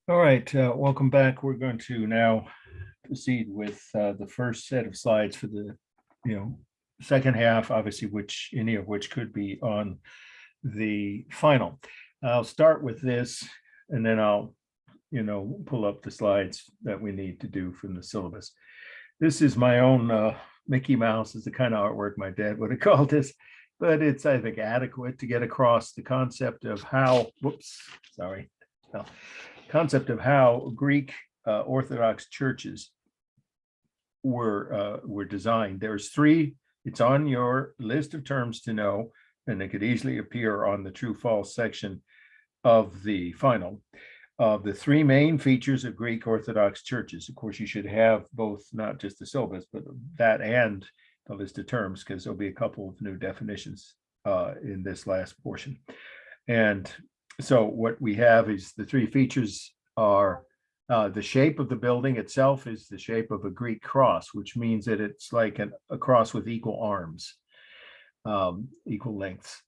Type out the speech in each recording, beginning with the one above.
All right, welcome back. We're going to now proceed with the first set of slides for the, second half, obviously, any of which could be on the final. I'll start with this, and then I'll, pull up the slides that we need to do from the syllabus. This is my own Mickey Mouse is the kind of artwork my dad would have called this, but it's, I think, adequate to get across the concept of how, concept of how Greek Orthodox churches were designed. There's three. It's on your list of terms to know, and it could easily appear on the true/false section of the final. The three main features of Greek Orthodox churches. Of course, you should have both, not just the syllabus, but that and the list of terms, because there'll be a couple of new definitions in this last portion. And so what we have is the three features are the shape of the building itself is the shape of a Greek cross, which means that it's like a cross with equal arms, equal lengths.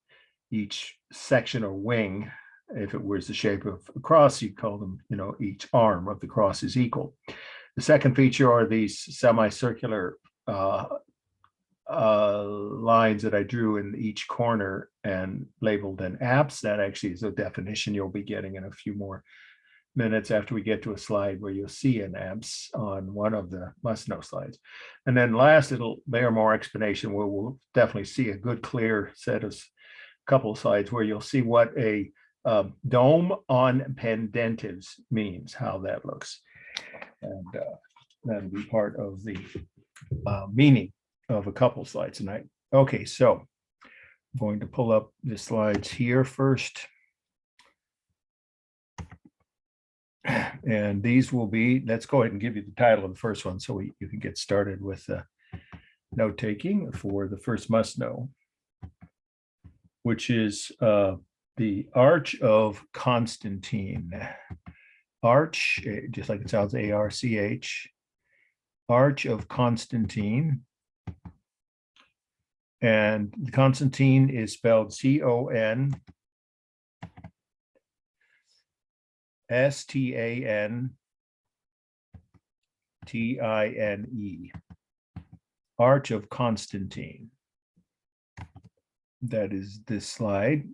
Each section or wing, if it was the shape of a cross, you'd call them, each arm of the cross is equal. The second feature are these semicircular lines that I drew in each corner and labeled an apse. That actually is a definition you'll be getting in a few more minutes after we get to a slide where you'll see an apse on one of the must-know slides. And then last, it'll bear more explanation where we'll definitely see a good, clear set of couple of slides where you'll see what a dome on pendentives means, how that looks. And that'll be part of the meaning of a couple of slides tonight. Okay, so I'm going to pull up the slides here first. And these will be, let's go ahead and give you the title of the first one so you can get started with note taking for the first must know, which is the Arch of Constantine. Arch, just like it sounds, A-R-C-H, Arch of Constantine. And Constantine is spelled C-O-N-S-T-A-N-T-I-N-E. Arch of Constantine. That is this slide.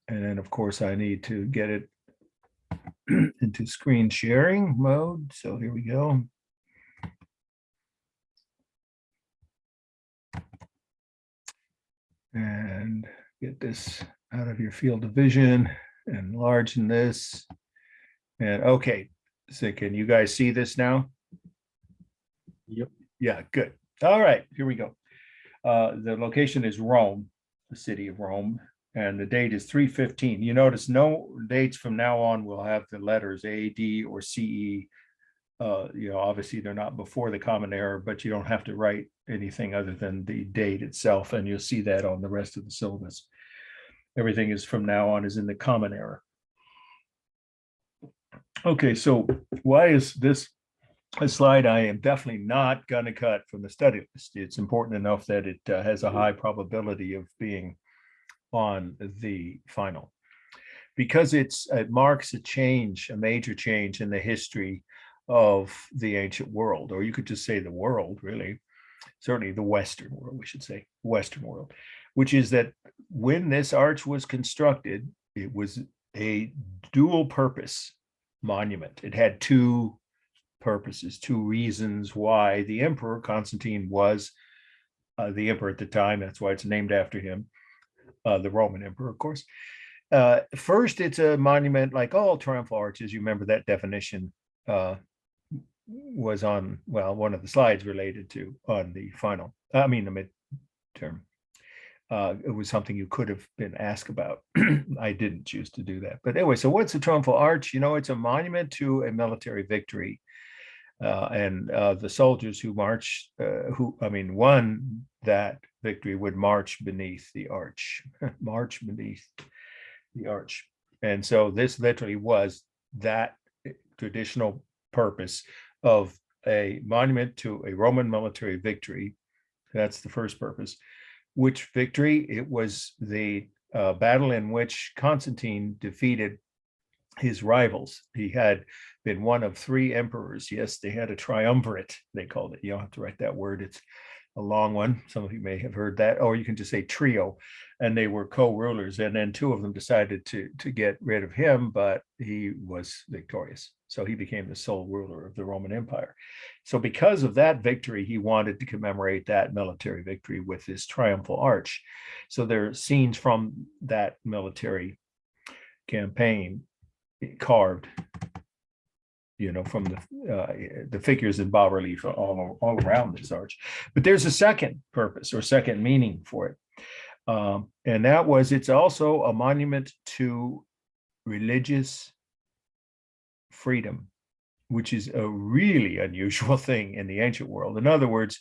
And then, of course, I need to get it into screen sharing mode. So here we go. And get this out of your field of vision, enlarge this. And okay, so can you guys see this now? Yep. Yeah, good. All right, here we go. The location is Rome, the city of Rome, and the date is 315. You notice no dates from now on will have the letters AD or CE. Obviously they're not before the Common Era, but you don't have to write anything other than the date itself, and you'll see that on the rest of the syllabus. Everything is from now on is in the Common Era. Okay, so why is this a slide I am definitely not going to cut from the study list? It's important enough that it has a high probability of being on the final, because it marks a major change in the history of the ancient world, or you could just say the world, really, certainly the Western world, we should say, Western world, which is that when this arch was constructed, it was a dual purpose monument. It had two purposes, two reasons why the emperor Constantine was the emperor at the time. That's why it's named after him, the Roman emperor, of course. First, it's a monument like all triumphal arches. You remember that definition was on, well, one of the slides related to on the final, the midterm. It was something you could have been asked about. I didn't choose to do that. But anyway, so what's a triumphal arch? It's a monument to a military victory. And the soldiers who won that victory would march beneath the arch, march beneath the arch. And so this literally was that traditional purpose of a monument to a Roman military victory. That's the first purpose. Which victory? It was the battle in which Constantine defeated his rivals. He had been one of three emperors. Yes, they had a triumvirate, they called it. You don't have to write that word. It's a long one. Some of you may have heard that, or you can just say trio. And they were co-rulers. And then two of them decided to get rid of him, but he was victorious. So he became the sole ruler of the Roman Empire. So because of that victory, he wanted to commemorate that military victory with this triumphal arch. So there are scenes from that military campaign carved, from the figures in bas relief all around this arch. But there's a second purpose or second meaning for it. And that was, it's also a monument to religious freedom, which is a really unusual thing in the ancient world. In other words,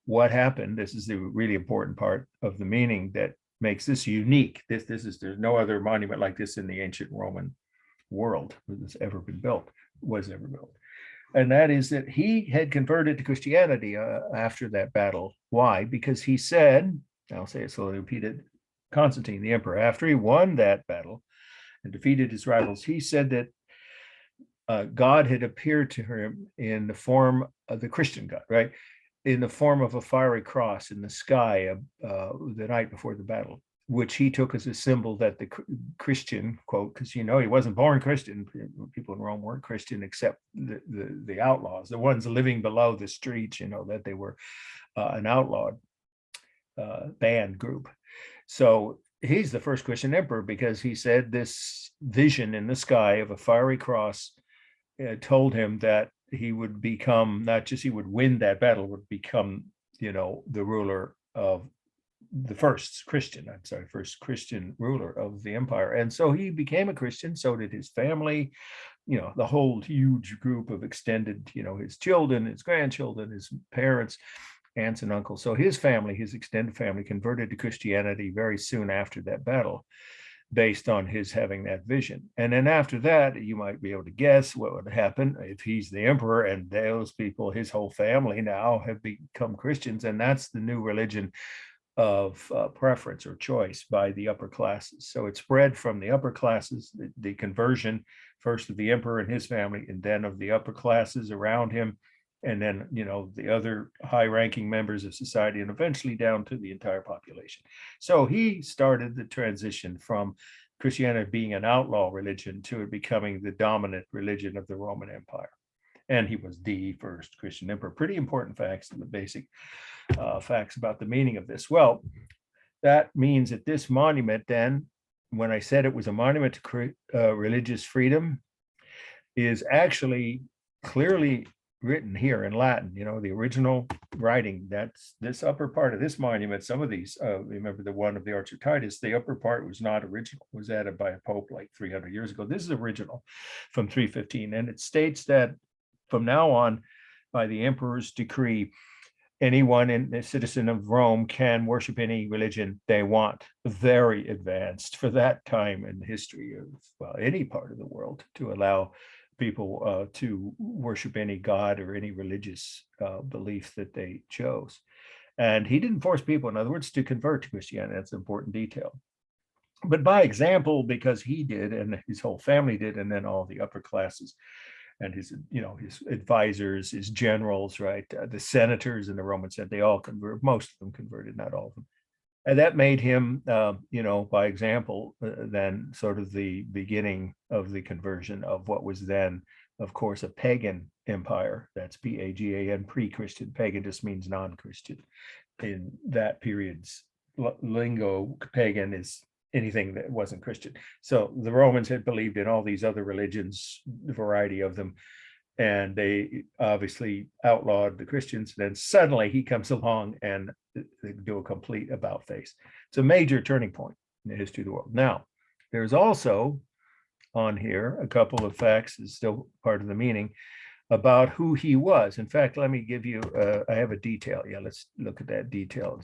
what happened, this is the really important part of the meaning that makes this unique. There's no other monument like this in the ancient Roman world that's ever been built, was ever built. And that is that he had converted to Christianity after that battle. Why? Because he said, I'll say it slowly, repeated, Constantine, the emperor, after he won that battle and defeated his rivals, he said that God had appeared to him in the form of the Christian God, right? In the form of a fiery cross in the sky the night before the battle, which he took as a symbol that the Christian, quote, because he wasn't born Christian. People in Rome weren't Christian except the outlaws, the ones living below the streets, that they were an outlawed band group. So he's the first Christian emperor because he said this vision in the sky of a fiery cross told him that he would become, not just he would win that battle, would become, the ruler of the first Christian ruler of the empire. And so he became a Christian. So did his family, the whole huge group of extended, his children, his grandchildren, his parents, aunts and uncles. So his family, his extended family, converted to Christianity very soon after that battle, based on his having that vision. And then after that, you might be able to guess what would happen if he's the emperor and those people, his whole family now have become Christians. And that's the new religion of preference or choice by the upper classes. So it spread from the upper classes, the conversion first of the emperor and his family, and then of the upper classes around him, and then, the other high-ranking members of society, and eventually down to the entire population. So he started the transition from Christianity being an outlaw religion to it becoming the dominant religion of the Roman Empire. And he was the first Christian emperor. Pretty important facts, and the basic facts about the meaning of this. Well, that means that this monument then, when I said it was a monument to religious freedom, is actually clearly written here in Latin, the original writing. That's this upper part of this monument. Some of these, remember the one of the Arch of Titus, the upper part was not original, it was added by a pope like 300 years ago. This is original from 315. And it states that from now on, by the emperor's decree, anyone a citizen of Rome can worship any religion they want. Very advanced for that time in the history of any part of the world, to allow people to worship any god or any religious belief that they chose. And he didn't force people, in other words, to convert to Christianity. That's an important detail. But by example, because he did, and his whole family did, and then all the upper classes and his advisors, his generals, right? The senators in the Roman Senate, they all converted, most of them converted, not all of them. And that made him, by example, then sort of the beginning of the conversion of what was then, of course, a pagan empire. That's Pagan, pre-Christian. Pagan just means non-Christian. In that period's lingo, pagan is anything that wasn't Christian. So the Romans had believed in all these other religions, a variety of them, and they obviously outlawed the Christians. Then suddenly he comes along and they do a complete about face. It's a major turning point in the history of the world. Now, there's also on here a couple of facts, is still part of the meaning, about who he was. In fact, let me give you, I have a detail. Yeah, let's look at that detail.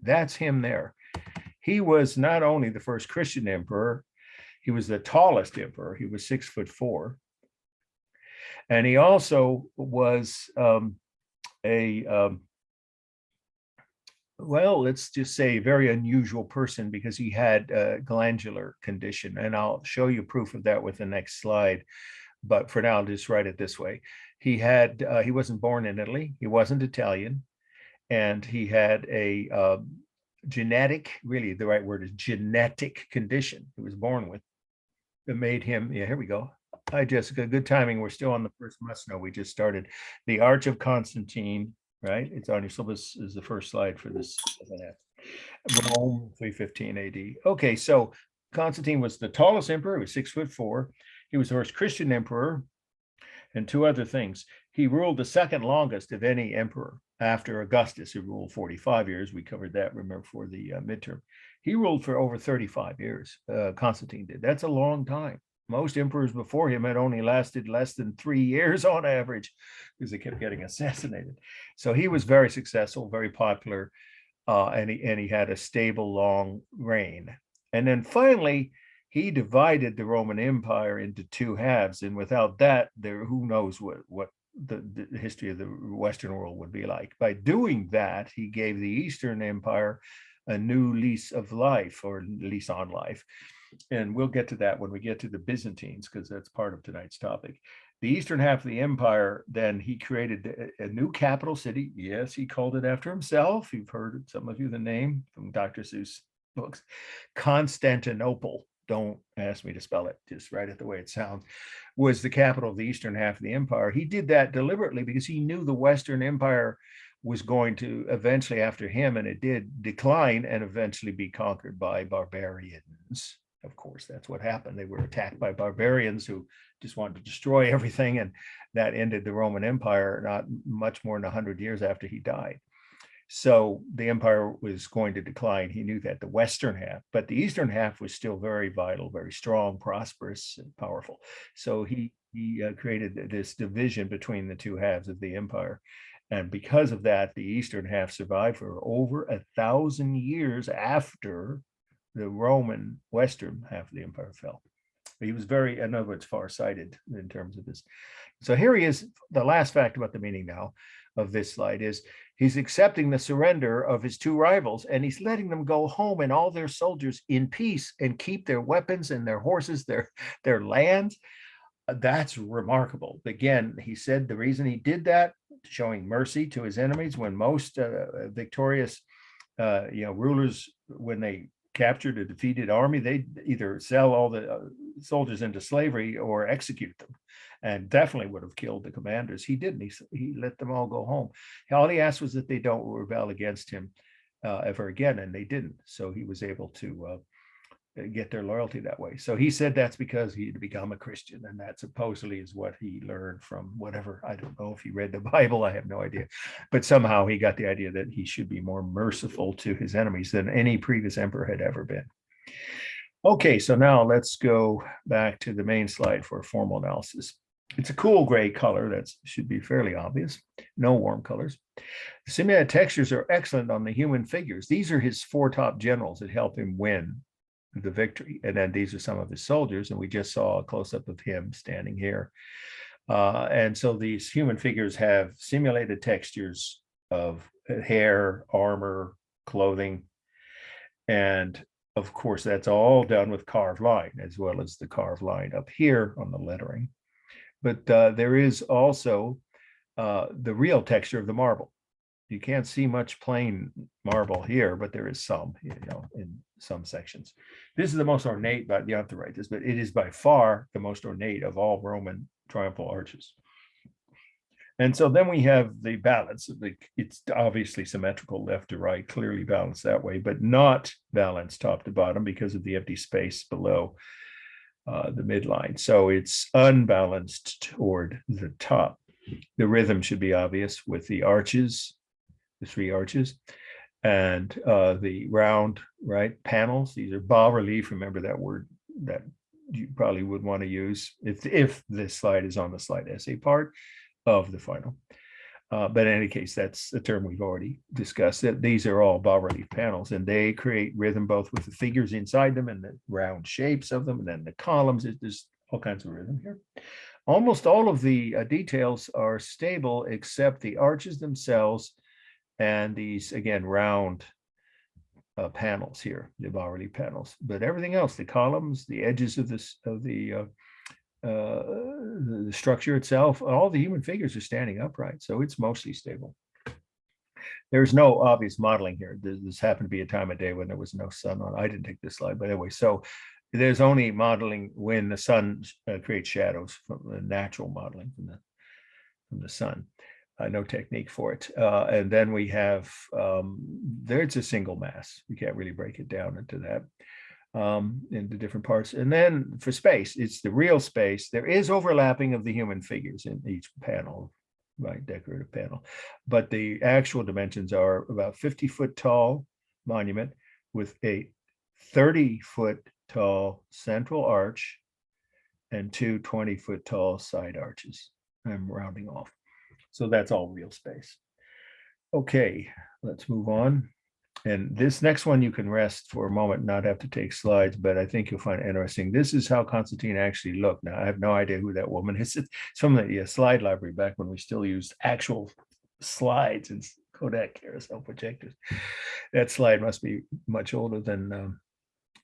That's him there. He was not only the first Christian emperor, he was the tallest emperor. He was 6'4". And he also was well, let's just say very unusual person because he had a glandular condition, and I'll show you proof of that with the next slide. But for now, I'll just write it this way. He wasn't born in Italy. He wasn't Italian, and he had a genetic, really the right word is genetic condition he was born with. It made him, yeah, here we go. Hi, Jessica. Good timing. We're still on the first must-know. We just started the Arch of Constantine, right? It's on your syllabus is the first slide for this. Rome, 315 AD. Okay, so Constantine was the tallest emperor. He was 6'4". He was the first Christian emperor, and two other things. He ruled the second longest of any emperor after Augustus, who ruled 45 years. We covered that, remember, for the midterm. He ruled for over 35 years. Constantine did. That's a long time. Most emperors before him had only lasted less than 3 years on average because they kept getting assassinated. So he was very successful, very popular, and he had a stable, long reign. And then finally, he divided the Roman Empire into two halves, and without that, who knows what the history of the Western world would be like. By doing that, he gave the Eastern Empire a new lease of life, or lease on life. And we'll get to that when we get to the Byzantines, because that's part of tonight's topic. The eastern half of the empire, then he created a new capital city. Yes, he called it after himself. You've heard, some of you, the name from Dr. Seuss books, Constantinople. Don't ask me to spell it, just write it the way it sounds, was the capital of the eastern half of the empire. He did that deliberately because he knew the Western Empire was going to eventually, after him, and it did, decline and eventually be conquered by barbarians. Of course, that's what happened. They were attacked by barbarians who just wanted to destroy everything, and that ended the Roman Empire not much more than 100 years after he died. So the empire was going to decline. He knew that, the western half, but the eastern half was still very vital, very strong, prosperous, and powerful. So he created this division between the two halves of the empire. And because of that, the eastern half survived for over 1,000 years after the Roman western half of the empire fell. He was very, in other words, farsighted in terms of this. So here he is. The last fact about the meaning now of this slide is he's accepting the surrender of his two rivals, and he's letting them go home and all their soldiers in peace and keep their weapons and their horses, their lands. That's remarkable. Again, he said the reason he did that, showing mercy to his enemies, when most victorious rulers, when they captured a defeated army, they either sell all the soldiers into slavery or execute them, and definitely would have killed the commanders. He didn't. He let them all go home. All he asked was that they don't rebel against him ever again, and they didn't. So he was able to get their loyalty that way. So he said that's because he had become a Christian, and that supposedly is what he learned from whatever. I don't know if he read the Bible, I have no idea, but somehow he got the idea that he should be more merciful to his enemies than any previous emperor had ever been. Okay, so now let's go back to the main slide for formal analysis. It's a cool gray color. That should be fairly obvious. No warm colors. The simulated textures are excellent on the human figures. These are his four top generals that help him win the victory. And then these are some of his soldiers, and we just saw a close-up of him standing here. And so these human figures have simulated textures of hair, armor, clothing, and of course that's all done with carved line, as well as the carved line up here on the lettering. But there is also the real texture of the marble. You can't see much plain marble here, but there is some, in some sections. This is the most ornate, but you have to write this, but it is by far the most ornate of all Roman triumphal arches. And so then we have the balance. It's obviously symmetrical left to right, clearly balanced that way, but not balanced top to bottom because of the empty space below the midline. So it's unbalanced toward the top. The rhythm should be obvious with the arches, the three arches, and the round panels. These are bas relief. Remember that word that you probably would want to use if this slide is on the slide essay part of the final. But in any case, that's a term we've already discussed, that these are all bas relief panels, and they create rhythm both with the figures inside them and the round shapes of them, and then the columns. There's all kinds of rhythm here. Almost all of the details are stable except the arches themselves and these, again, round panels here, the bas-relief panels. But everything else, the columns, the edges of this, of the structure itself, all the human figures are standing upright. So it's mostly stable. There's no obvious modeling here. This happened to be a time of day when there was no sun on. I didn't take this slide, but anyway, so there's only modeling when the sun creates shadows from the natural modeling from the sun. No technique for it. And then we have, there's a single mass. You can't really break it down into that, into different parts. And then for space, it's the real space. There is overlapping of the human figures in each panel, right, decorative panel, but the actual dimensions are about 50-foot tall monument with a 30-foot tall central arch and two 20-foot tall side arches. I'm rounding off. So that's all real space. Okay, let's move on. And this next one you can rest for a moment, not have to take slides, but I think you'll find it interesting. This is how Constantine actually looked. Now, I have no idea who that woman is. It's from the slide library back when we still used actual slides and Kodak carousel projectors. That slide must be much older than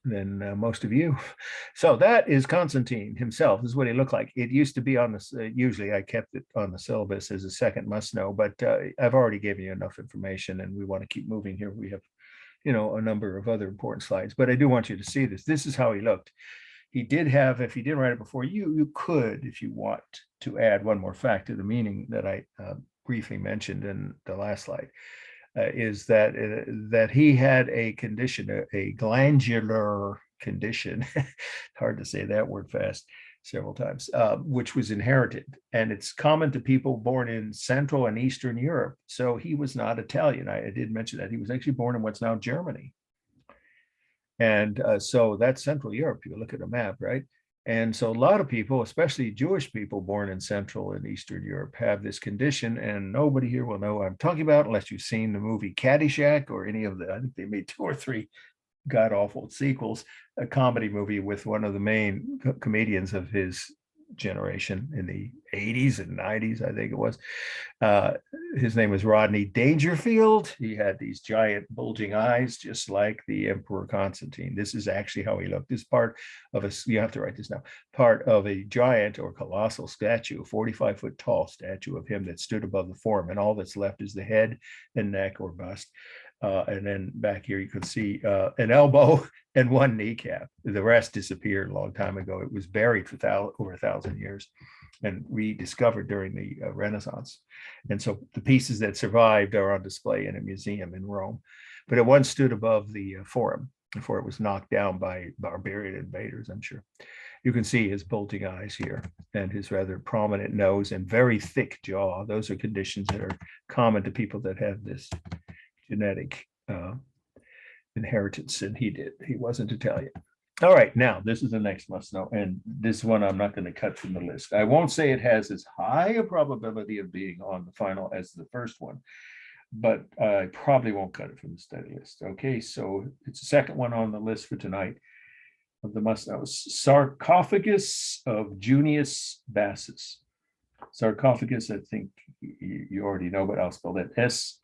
most of you. So that is Constantine himself. This is what he looked like. It used to be on the, usually I kept it on the syllabus as a second must know, but I've already given you enough information and we want to keep moving here. We have, you know, a number of other important slides, but I do want you to see this. This is how he looked. He did have, if he didn't write it before, you could, if you want, to add one more fact to the meaning that I briefly mentioned in the last slide. Is that he had a condition, a glandular condition, hard to say that word fast several times, which was inherited. And it's common to people born in Central and Eastern Europe. So he was not Italian. I did mention that. He was actually born in what's now Germany. And so that's Central Europe. You look at a map, right? And so a lot of people, especially Jewish people born in Central and Eastern Europe, have this condition, and nobody here will know what I'm talking about unless you've seen the movie Caddyshack or any of the, I think they made 2 or 3 god-awful sequels, a comedy movie with one of the main comedians of his generation in the 80s and 90s, I think it was. His name was Rodney Dangerfield. He had these giant bulging eyes, just like the Emperor Constantine. This is actually how he looked. This part of a, you have to write this now, part of a giant or colossal statue, a 45-foot tall statue of him that stood above the forum, and all that's left is the head and neck or bust. And then back here, you can see an elbow and 1 kneecap. The rest disappeared a long time ago. It was buried for over 1,000 years and rediscovered during the Renaissance. And so the pieces that survived are on display in a museum in Rome. But it once stood above the forum before it was knocked down by barbarian invaders, I'm sure. You can see his bulging eyes here and his rather prominent nose and very thick jaw. Those are conditions that are common to people that have this genetic inheritance, and he did. He wasn't Italian. All right, now this is the next must know, and this one I'm not going to cut from the list. I won't say it has as high a probability of being on the final as the first one, but I probably won't cut it from the study list. Okay, so it's the second one on the list for tonight of the must knows. Sarcophagus of Junius Bassus. Sarcophagus, I think you already know, but I'll spell that Sarcophagus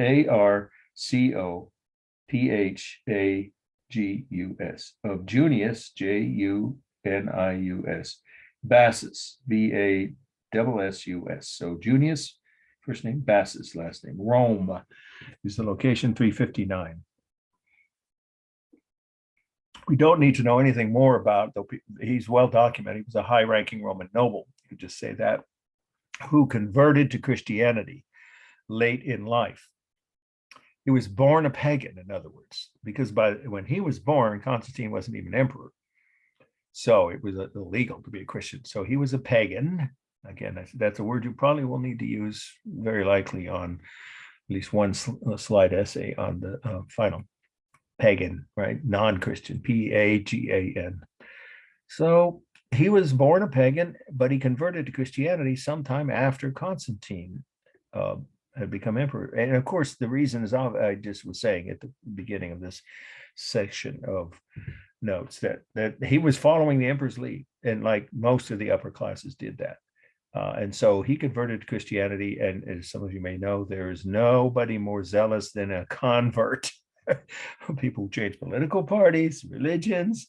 of Junius, Junius, Bassus, Bassus. So Junius, first name, Bassus, last name. Rome is the location, 359. We don't need to know anything more about, though he's well documented. He was a high-ranking Roman noble, you could just say that, who converted to Christianity late in life. He was born a pagan, in other words, because when he was born, Constantine wasn't even emperor. So it was illegal to be a Christian. So he was a pagan. Again, that's a word you probably will need to use very likely on at least one slide essay on the final. Pagan, right? Non-Christian, Pagan. So he was born a pagan, but he converted to Christianity sometime after Constantine had become emperor. And of course, the reason is, I just was saying at the beginning of this section of notes, that he was following the emperor's lead, and like most of the upper classes did that. And so he converted to Christianity. And as some of you may know, there is nobody more zealous than a convert. People who change political parties, religions,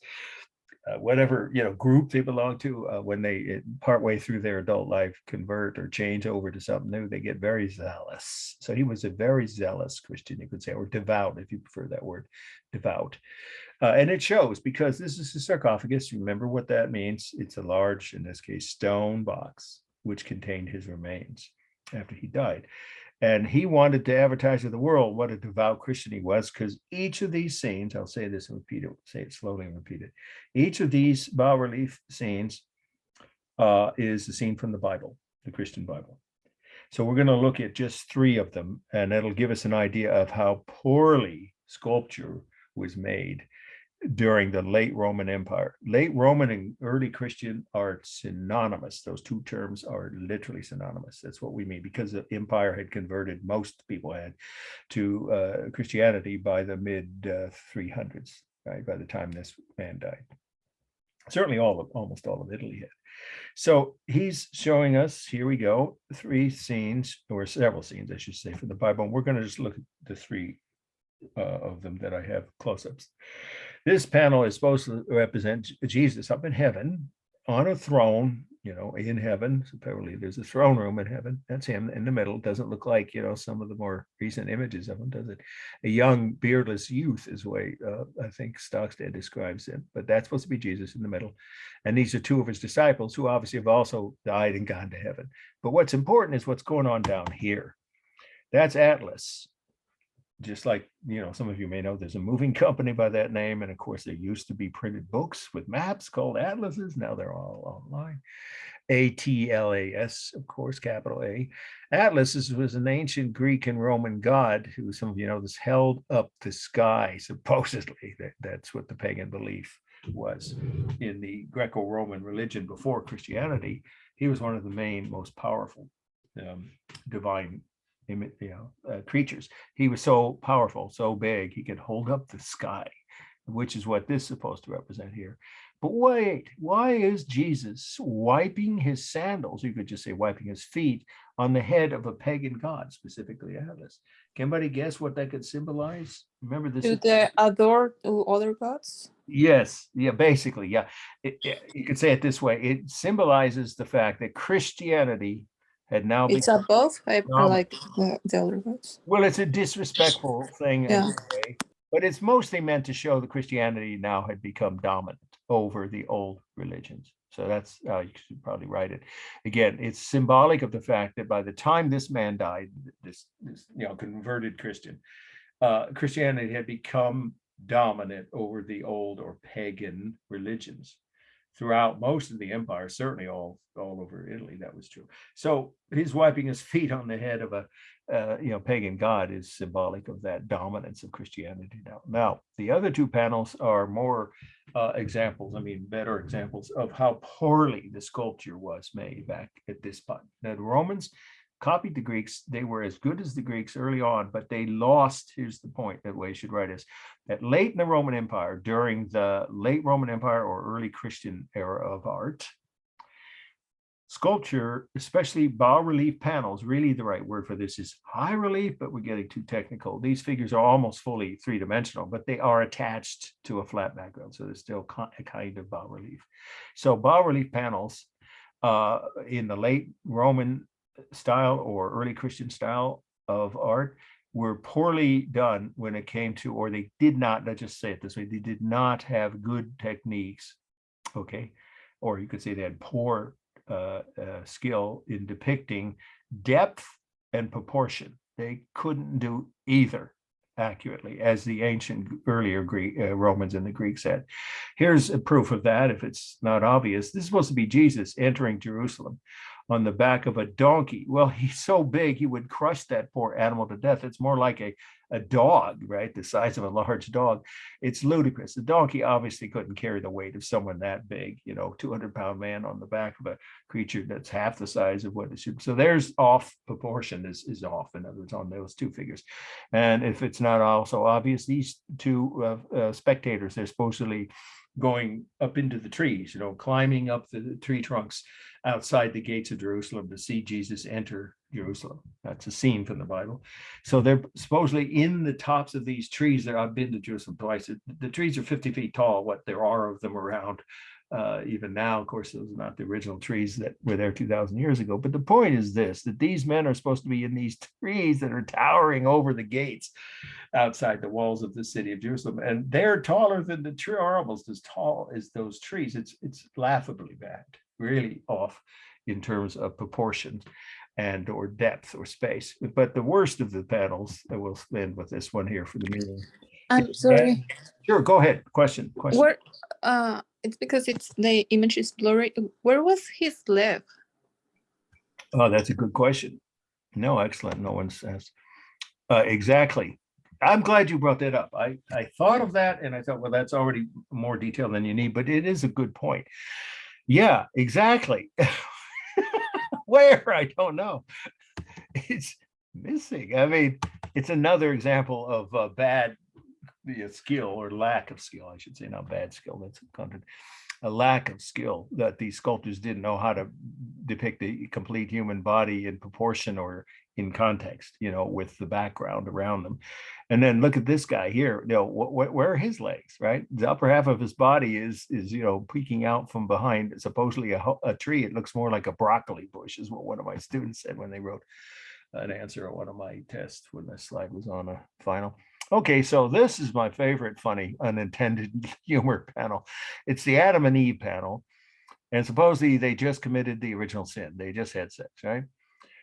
whatever group they belong to, when they partway through their adult life convert or change over to something new, they get very zealous. So he was a very zealous Christian, you could say, or devout, if you prefer that word, devout. And it shows, because this is a sarcophagus. Remember what that means. It's a large, in this case, stone box, which contained his remains after he died. And he wanted to advertise to the world what a devout Christian he was, because each of these scenes, I'll say this and repeat it, say it slowly and repeat it. Each of these bas-relief scenes is a scene from the Bible, the Christian Bible. So we're going to look at just 3 of them, and that'll give us an idea of how poorly sculpture was made during the late Roman Empire. Late Roman and early Christian are synonymous. Those 2 terms are literally synonymous. That's what we mean, because the empire had converted, most people had, to Christianity by the mid 300s, right? By the time this man died. Certainly almost all of Italy had. So he's showing us, here we go, 3 scenes, or several scenes, I should say, from the Bible. And we're going to just look at the 3 of them that I have close-ups. This panel is supposed to represent Jesus up in heaven on a throne, in heaven. So apparently there's a throne room in heaven. That's him in the middle. Doesn't look like, some of the more recent images of him, does it? A young, beardless youth is the way I think Stockstead describes him. But that's supposed to be Jesus in the middle. And these are 2 of his disciples who obviously have also died and gone to heaven. But what's important is what's going on down here. That's Atlas. Just like, some of you may know, there's a moving company by that name. And of course, there used to be printed books with maps called atlases. Now they're all online. Atlas, of course, capital A. Atlas was an ancient Greek and Roman god who, some of you know this, held up the sky, supposedly. That's what the pagan belief was. In the Greco-Roman religion before Christianity, he was one of the main, most powerful divine creatures. He was so powerful, so big, he could hold up the sky, which is what this is supposed to represent here. But wait, why is Jesus wiping his sandals, you could just say wiping his feet, on the head of a pagan god, specifically Atlas? Can anybody guess what that could symbolize? Remember this? Do they adore other gods? Yes, basically, yeah. You could say it this way. It symbolizes the fact that Christianity had now It's become above, like the other gods. Well, it's a disrespectful thing in a way, but it's mostly meant to show that Christianity now had become dominant over the old religions. So that's how you should probably write it. Again, it's symbolic of the fact that by the time this man died, this converted Christian, Christianity had become dominant over the old or pagan religions throughout most of the empire, certainly all over Italy. That was true. So his wiping his feet on the head of a pagan god is symbolic of that dominance of Christianity now. The other 2 panels are more examples, better examples of how poorly the sculpture was made back at this point. Now, the Romans copied the Greeks. They were as good as the Greeks early on, but they lost, here's the point that way I should write is, that late in the Roman Empire, during the late Roman Empire or early Christian era of art, sculpture, especially bas-relief panels, really the right word for this is high relief, but we're getting too technical. These figures are almost fully 3-dimensional, but they are attached to a flat background. So there's still a kind of bas-relief. So bas-relief panels in the late Roman style or early Christian style of art were poorly done when it came to, or they did not, let's just say it this way, they did not have good techniques, okay? Or you could say they had poor skill in depicting depth and proportion. They couldn't do either accurately, as the ancient earlier Romans and the Greeks had. Here's a proof of that, if it's not obvious. This is supposed to be Jesus entering Jerusalem on the back of a donkey. Well, he's so big, he would crush that poor animal to death. It's more like a dog, right? The size of a large dog. It's ludicrous. The donkey obviously couldn't carry the weight of someone that big, 200-pound man on the back of a creature that's half the size of what it should. So there's off proportion is off, in other words, on those 2 figures. And if it's not also obvious, these 2 spectators, they're supposedly going up into the trees, climbing up the tree trunks outside the gates of Jerusalem to see Jesus enter Jerusalem. That's a scene from the Bible. So they're supposedly in the tops of these trees. That I've been to Jerusalem twice. The trees are 50 feet tall, what there are of them around. Even now, of course, those are not the original trees that were there 2,000 years ago. But the point is this, that these men are supposed to be in these trees that are towering over the gates outside the walls of the city of Jerusalem. And they're taller than the tree, are almost as tall as those trees. It's laughably bad, really off in terms of proportions and or depth or space. But the worst of the panels, and we'll end with this one here for the meeting. I'm sorry. Sure, go ahead. Question. Where it's because the image is blurry. Where was his leg? Oh, that's a good question. No, excellent. No one's asked. Exactly. I'm glad you brought that up. I thought of that and I thought, well, that's already more detail than you need, but it is a good point. Yeah, exactly. Where? I don't know. It's missing. I mean, it's another example of bad skill or lack of skill, I should say, not bad skill. That's content. A lack of skill that these sculptors didn't know how to depict the complete human body in proportion or in context, with the background around them. And then look at this guy here. Where are his legs, right? The upper half of his body is peeking out from behind supposedly a tree. It looks more like a broccoli bush, is what one of my students said when they wrote an answer on one of my tests when the slide was on a final. Okay, so this is my favorite funny unintended humor panel. It's the Adam and Eve panel. And supposedly they just committed the original sin. They just had sex, right?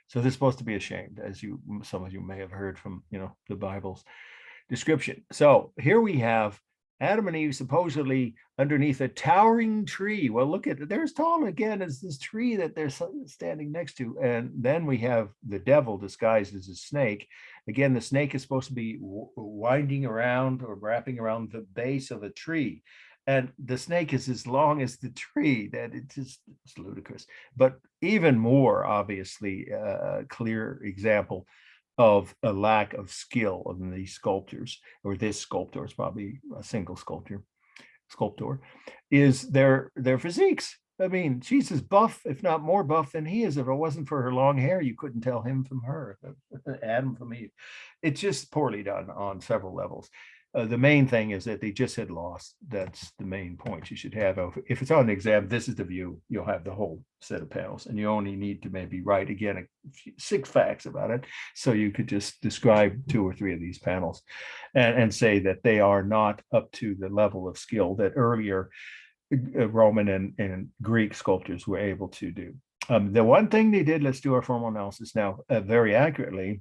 So they're supposed to be ashamed, as some of you may have heard from, the Bible's description. So here we have Adam and Eve supposedly underneath a towering tree. Well, look at it. They're as tall again as this tree that they're standing next to. And then we have the devil disguised as a snake. Again, the snake is supposed to be winding around or wrapping around the base of a tree. And the snake is as long as the tree, that it's ludicrous. But even more obviously a clear example of a lack of skill of these sculptors, or this sculptor is probably a single sculptor, is their physiques. I mean, she's as buff, if not more buff than he is. If it wasn't for her long hair, you couldn't tell him from her, Adam from Eve. It's just poorly done on several levels. The main thing is that they just had lost. That's the main point you should have. If it's on the exam, this is the view. You'll have the whole set of panels, and you only need to maybe write again 6 facts about it. So you could just describe 2 or 3 of these panels, and say that they are not up to the level of skill that earlier Roman and Greek sculptors were able to do. The one thing they did, let's do our formal analysis now very accurately,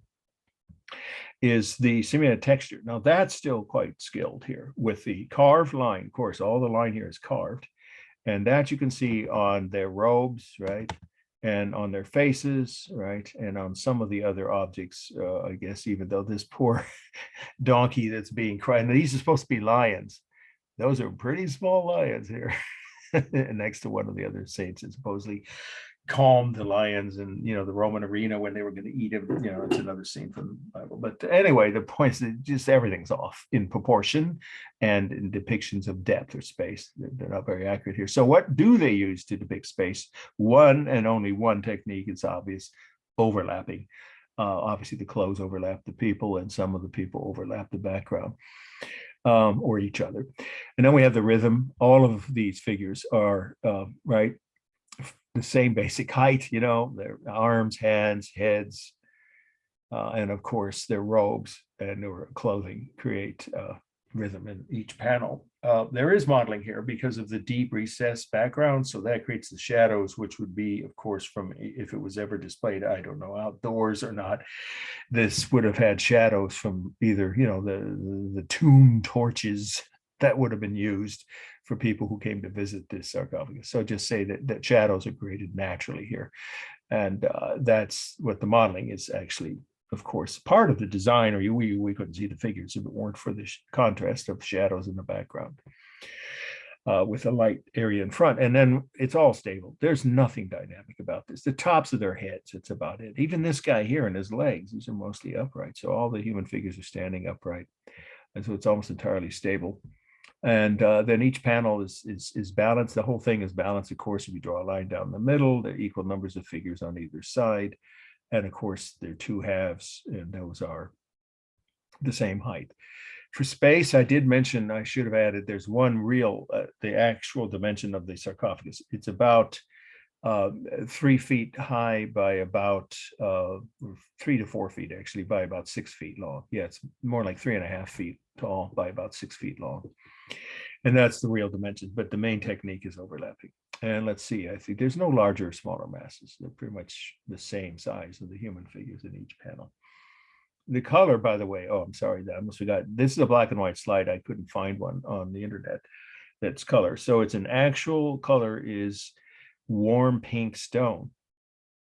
is the simulated texture. Now that's still quite skilled here with the carved line. Of course, all the line here is carved, and that you can see on their robes, right? And on their faces, right? And on some of the other objects, I guess, even though this poor donkey that's being cried, and these are supposed to be lions. Those are pretty small lions here next to one of the other saints that supposedly calmed the lions in the Roman arena when they were going to eat him. It's another scene from the Bible. But anyway, the point is that just everything's off in proportion and in depictions of depth or space. They're not very accurate here. So what do they use to depict space? One and only one technique is obvious: overlapping. Obviously the clothes overlap the people, and some of the people overlap the background. Or each other. And then we have the rhythm. All of these figures are right, the same basic height, their arms, hands, heads, and of course their robes and their clothing create rhythm in each panel. There is modeling here because of the deep recessed background, so that creates the shadows, which would be, of course, from if it was ever displayed, I don't know, outdoors or not, this would have had shadows from either the tomb torches that would have been used for people who came to visit this sarcophagus. So just say that shadows are created naturally here, and that's what the modeling is actually. Of course, part of the design, or we couldn't see the figures if it weren't for the contrast of shadows in the background with a light area in front. And then it's all stable. There's nothing dynamic about this. The tops of their heads, it's about it. Even this guy here and his legs, these are mostly upright. So all the human figures are standing upright. And so it's almost entirely stable. And then each panel is balanced. The whole thing is balanced. Of course, if you draw a line down the middle, there are equal numbers of figures on either side. And of course, there are two halves, and those are the same height. For space, I did mention, I should have added, there's one real, the actual dimension of the sarcophagus. It's about 3 feet high by about 3 to 4 feet, actually, by about 6 feet long. Yeah, it's more like 3.5 feet tall by about 6 feet long. And that's the real dimensions, but the main technique is overlapping. And let's see, I think there's no larger or smaller masses. They're pretty much the same size of the human figures in each panel. The color, by the way, oh, I'm sorry, I almost forgot. This is a black and white slide. I couldn't find one on the internet that's color. So it's an actual color is warm pink stone.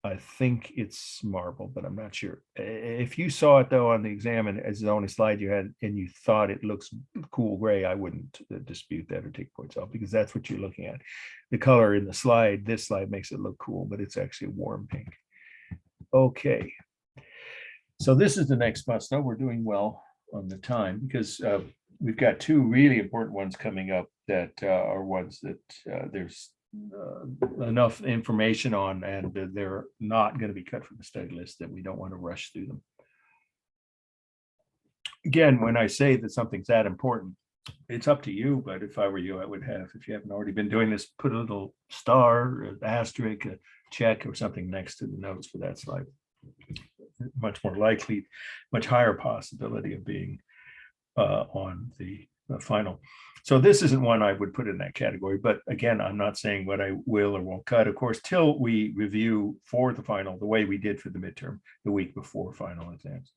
I think it's marble, but I'm not sure. If you saw it though on the exam and as the only slide you had and you thought it looks cool gray, I wouldn't dispute that or take points off because that's what you're looking at. The color in the slide, this slide makes it look cool, but it's actually warm pink. Okay. So this is the next must-know. We're doing well on the time because we've got two really important ones coming up that are ones that there's enough information on, and they're not going to be cut from the study list that we don't want to rush through them. Again, when I say that something's that important, it's up to you, but if I were you, I would have, if you haven't already been doing this, put a little star, an asterisk, a check or something next to the notes for that slide. Much more likely, much higher possibility of being on the final. So this isn't one I would put in that category, but again, I'm not saying what I will or won't cut, of course, till we review for the final, the way we did for the midterm, the week before final exams.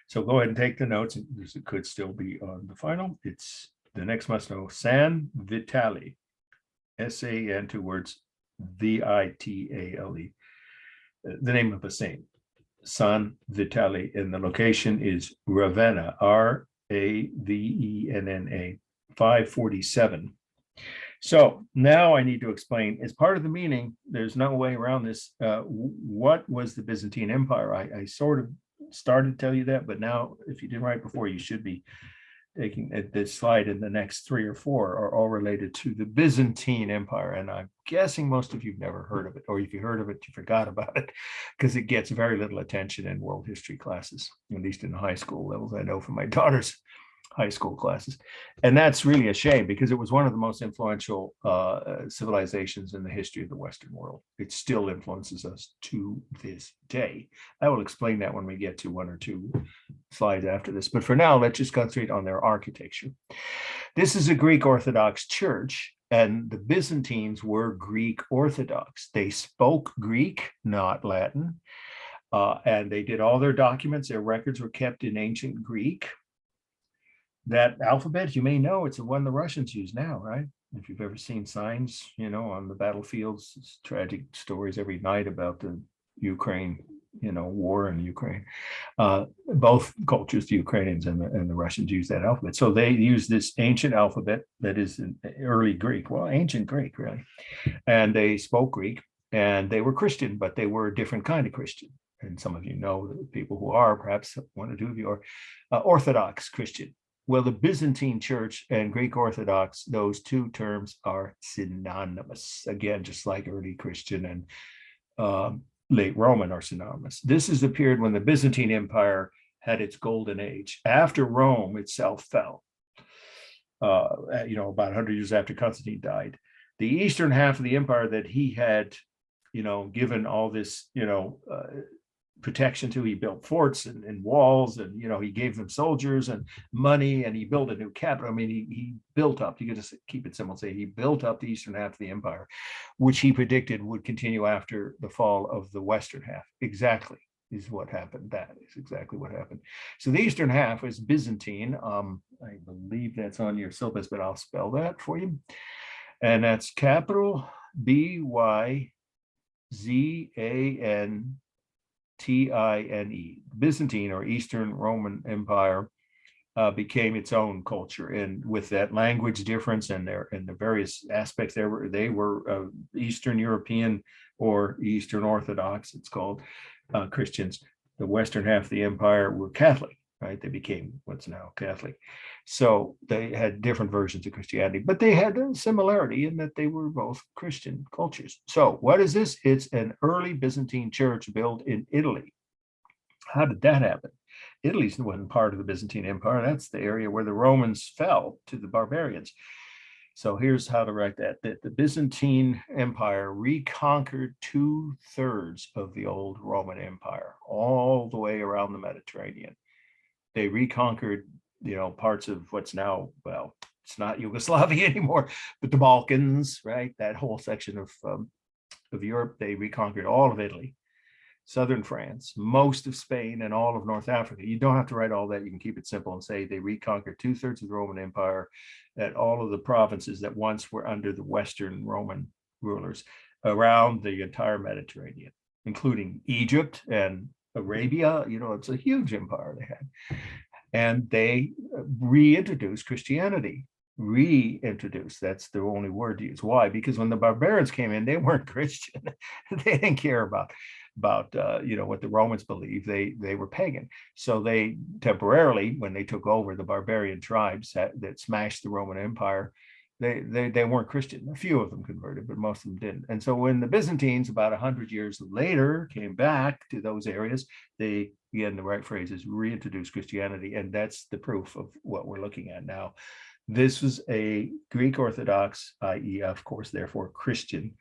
So go ahead and take the notes. It could still be on the final. It's the next must know, San Vitale, S-A-N, 2 words, V-I-T-A-L-E, the name of a saint, San Vitale, and the location is Ravenna, R-A-V-E-N-N-A, 547. So now I need to explain, as part of the meaning, there's no way around this, what was the Byzantine Empire? I sort of started to tell you that, but now if you didn't write before, you should be taking this slide, and the next 3 or 4 are all related to the Byzantine Empire. And I'm guessing most of you've never heard of it, or if you heard of it, you forgot about it, because it gets very little attention in world history classes, at least in the high school levels. I know from my daughter's high school classes. And that's really a shame because it was one of the most influential civilizations in the history of the Western world. It still influences us to this day. I will explain that when we get to 1 or 2 slides after this. But for now, let's just concentrate on their architecture. This is a Greek Orthodox church, and the Byzantines were Greek Orthodox. They spoke Greek, not Latin, and they did all their documents. Their records were kept in ancient Greek. That alphabet, you may know, it's the one the Russians use now, right? If you've ever seen signs, you know, on the battlefields, it's tragic stories every night about the Ukraine, you know, war in Ukraine. Both cultures, the Ukrainians and the Russians, use that alphabet. So they use this ancient alphabet that is in early Greek, well, ancient Greek, really. And they spoke Greek, and they were Christian, but they were a different kind of Christian. And some of you know the people who are, perhaps 1 or 2 of you are Orthodox Christian. Well, the Byzantine Church and Greek Orthodox, those 2 terms are synonymous. Again, just like early Christian and late Roman are synonymous. This is the period when the Byzantine Empire had its golden age. After Rome itself fell, you know, about 100 years after Constantine died. The eastern half of the empire that he had, you know, given all this, you know, protection to, he built forts and walls, and you know, he gave them soldiers and money, and he built a new capital. I mean, he built up, you could just keep it simple, say he built up the eastern half of the empire, which he predicted would continue after the fall of the western half. Exactly is what happened. That is exactly what happened. So the eastern half was Byzantine. I believe that's on your syllabus, but I'll spell that for you. And that's capital B-Y-Z-A-N-T-I-N-E. Byzantine, or Eastern Roman Empire, became its own culture, and with that language difference and the various aspects, they were Eastern European or Eastern Orthodox, it's called, Christians. The western half of the empire were Catholic, right? They became what's now Catholic. So they had different versions of Christianity, but they had a similarity in that they were both Christian cultures. So what is this? It's an early Byzantine church built in Italy. How did that happen? Italy wasn't part of the Byzantine Empire. That's the area where the Romans fell to the barbarians. So here's how to write that the Byzantine Empire reconquered 2/3 of the old Roman Empire, all the way around the Mediterranean. They reconquered, parts of what's now, well, it's not Yugoslavia anymore, but the Balkans, right? That whole section of Europe, they reconquered all of Italy, southern France, most of Spain, and all of North Africa. You don't have to write all that. You can keep it simple and say they reconquered 2/3 of the Roman Empire at all of the provinces that once were under the Western Roman rulers around the entire Mediterranean, including Egypt and Arabia. It's a huge empire they had. And they reintroduced Christianity. Reintroduced, that's the only word to use. Why? Because when the barbarians came in, they weren't Christian. They didn't care about what the Romans believed. They were pagan. So they temporarily, when they took over the barbarian tribes that smashed the Roman Empire, they weren't Christian. A few of them converted, but most of them didn't. And so when the Byzantines, about 100 years later, came back to those areas, they, again, the right phrase is reintroduced Christianity. And that's the proof of what we're looking at now. This was a Greek Orthodox, i.e., of course, therefore Christian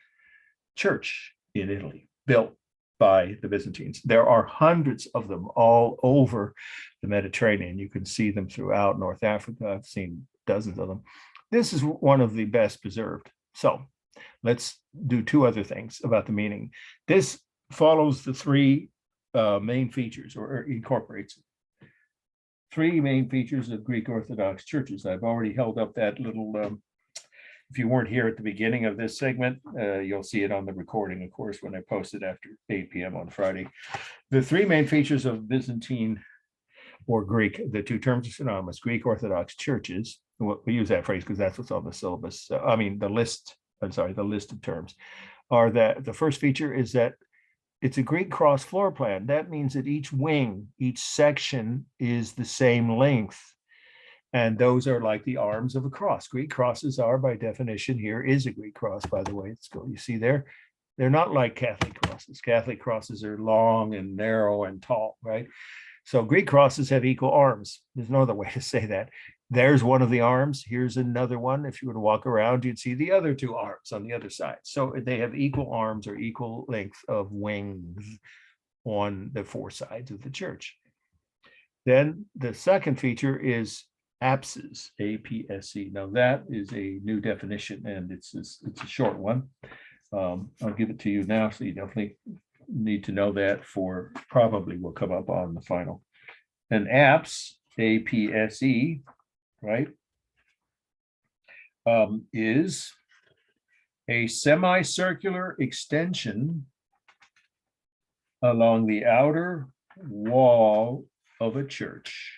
church in Italy, built by the Byzantines. There are hundreds of them all over the Mediterranean. You can see them throughout North Africa. I've seen dozens of them. This is one of the best preserved. So let's do two other things about the meaning. This follows the three main features, or incorporates three main features of Greek Orthodox churches. I've already held up that little, if you weren't here at the beginning of this segment, you'll see it on the recording, of course, when I post it after 8 p.m. on Friday. The three main features of Byzantine or Greek, the two terms are synonymous, Greek Orthodox churches. We use that phrase because that's what's on the syllabus. The list of terms are that the first feature is that it's a Greek cross floor plan. That means that each wing, each section is the same length. And those are like the arms of a cross. Greek crosses are, by definition, here is a Greek cross, by the way. You see there, they're not like Catholic crosses. Catholic crosses are long and narrow and tall, right? So Greek crosses have equal arms. There's no other way to say that. There's one of the arms. Here's another one. If you were to walk around, you'd see the other two arms on the other side. So they have equal arms or equal length of wings on the four sides of the church. Then the second feature is apses, A-P-S-E. Now that is a new definition, and it's a short one. I'll give it to you now, so you definitely need to know that for probably will come up on the final. An apse, A-P-S-E, right, is a semicircular extension along the outer wall of a church,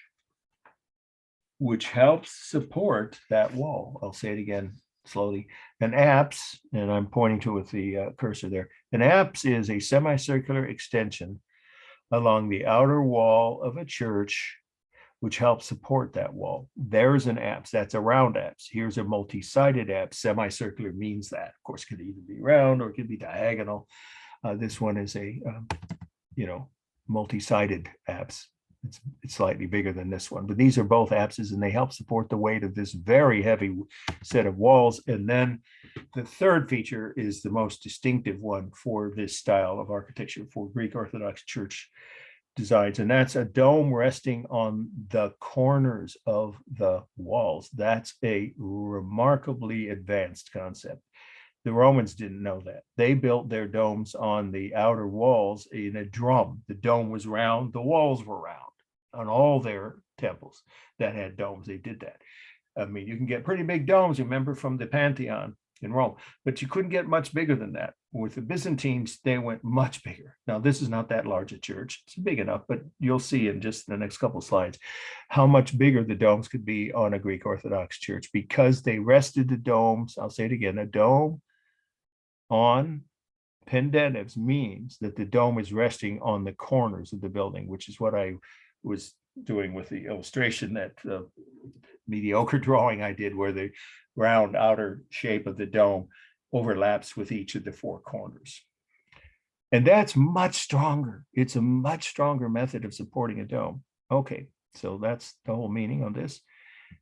which helps support that wall. I'll say it again slowly. An apse, and I'm pointing to it with the cursor there. An apse is a semicircular extension along the outer wall of a church, which helps support that wall. There's an apse, that's a round apse. Here's a multi-sided apse. Semicircular means that. Of course, it could either be round or it could be diagonal. This one is a, multi-sided apse. It's slightly bigger than this one, but these are both apses, and they help support the weight of this very heavy set of walls. And then the third feature is the most distinctive one for this style of architecture for Greek Orthodox church designs, and that's a dome resting on the corners of the walls. That's a remarkably advanced concept. The Romans didn't know that. They built their domes on the outer walls in a drum. The dome was round, the walls were round on all their temples that had domes. They did that. I mean, you can get pretty big domes, remember, from the Pantheon in Rome, but you couldn't get much bigger than that. With the Byzantines, they went much bigger. Now, this is not that large a church. It's big enough, but you'll see in just the next couple of slides how much bigger the domes could be on a Greek Orthodox church, because they rested the domes. I'll say it again, a dome on pendentives means that the dome is resting on the corners of the building, which is what I was doing with the illustration, that mediocre drawing I did, where the round outer shape of the dome overlaps with each of the four corners. And that's much stronger. It's a much stronger method of supporting a dome. Okay, so that's the whole meaning on this.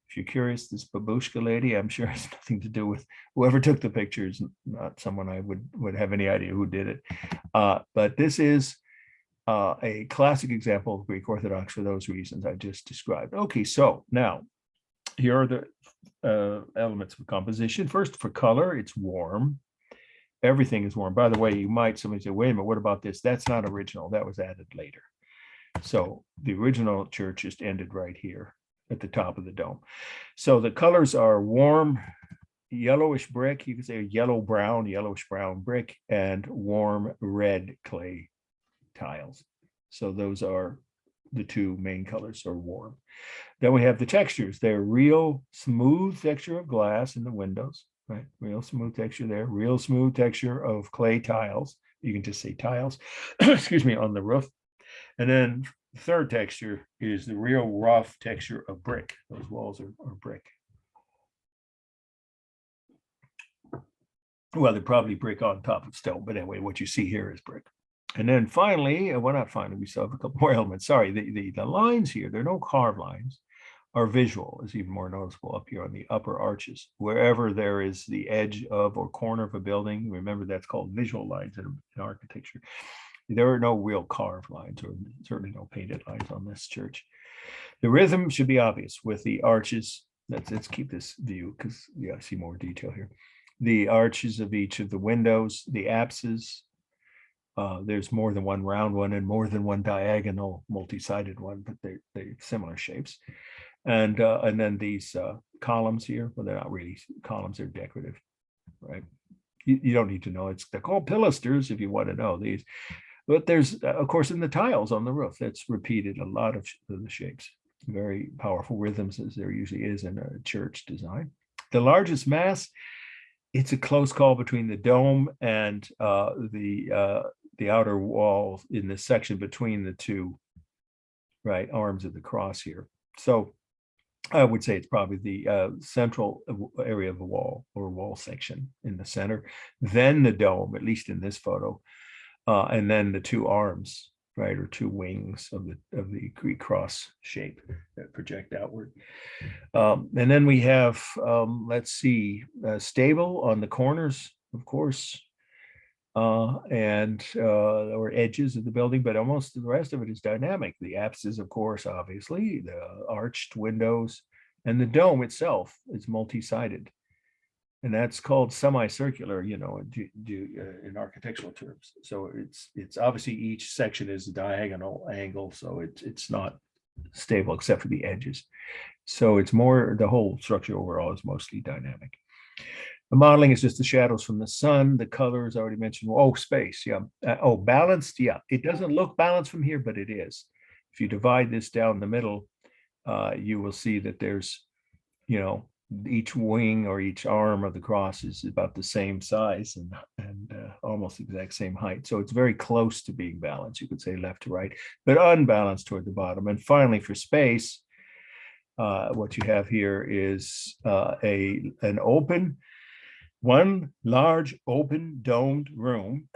If you're curious, this babushka lady, I'm sure has nothing to do with whoever took the pictures, not someone I would have any idea who did it. But this is a classic example of Greek Orthodox for those reasons I just described. Okay, so now here are the elements of composition. First, for color, it's warm. Everything is warm. By the way, somebody say, wait a minute, what about this? That's not original. That was added later. So the original church just ended right here at the top of the dome. So the colors are warm, yellowish brick. You could say yellowish brown brick, and warm red clay tiles. So those are the two main colors, are warm. Then we have the textures. They're real smooth texture of glass in the windows, right? Real smooth texture there, real smooth texture of clay tiles. You can just say tiles, excuse me, on the roof. And then the third texture is the real rough texture of brick. Those walls are brick. Well, they're probably brick on top of stone, but anyway, what you see here is brick. And then finally, well, not finally, we still have a couple more elements. Sorry, the lines here, there are no carved lines, are visual, is even more noticeable up here on the upper arches. Wherever there is the edge of or corner of a building, remember that's called visual lines in architecture. There are no real carved lines, or certainly no painted lines on this church. The rhythm should be obvious with the arches. Let's keep this view because you got to see more detail here. The arches of each of the windows, the apses. There's more than one round one and more than one diagonal multi-sided one, but they're similar shapes. And then these columns here, well, they're not really columns, they're decorative, right? You don't need to know. They're called pilasters if you want to know these. But there's, of course, in the tiles on the roof, that's repeated a lot of the shapes. Very powerful rhythms, as there usually is in a church design. The largest mass, it's a close call between the dome and the outer wall in the section between the two, right, arms of the cross here. So I would say it's probably the central area of the wall, or wall section in the center, then the dome, at least in this photo, and then the two arms, right, or two wings of the Greek cross shape that project outward. And then we have, let's see, stable on the corners, of course, or edges of the building, but almost the rest of it is dynamic. The apses, of course, obviously, the arched windows, and the dome itself is multi-sided. And that's called semicircular, in architectural terms. So it's obviously each section is a diagonal angle, so it's not stable except for the edges. So it's more, the whole structure overall is mostly dynamic. The modeling is just the shadows from the sun. The colors already mentioned. Oh, space, yeah. Balanced, yeah. It doesn't look balanced from here, but it is. If you divide this down the middle, you will see that there's, each wing or each arm of the cross is about the same size and almost the exact same height. So it's very close to being balanced. You could say left to right, but unbalanced toward the bottom. And finally, for space, what you have here is one large open domed room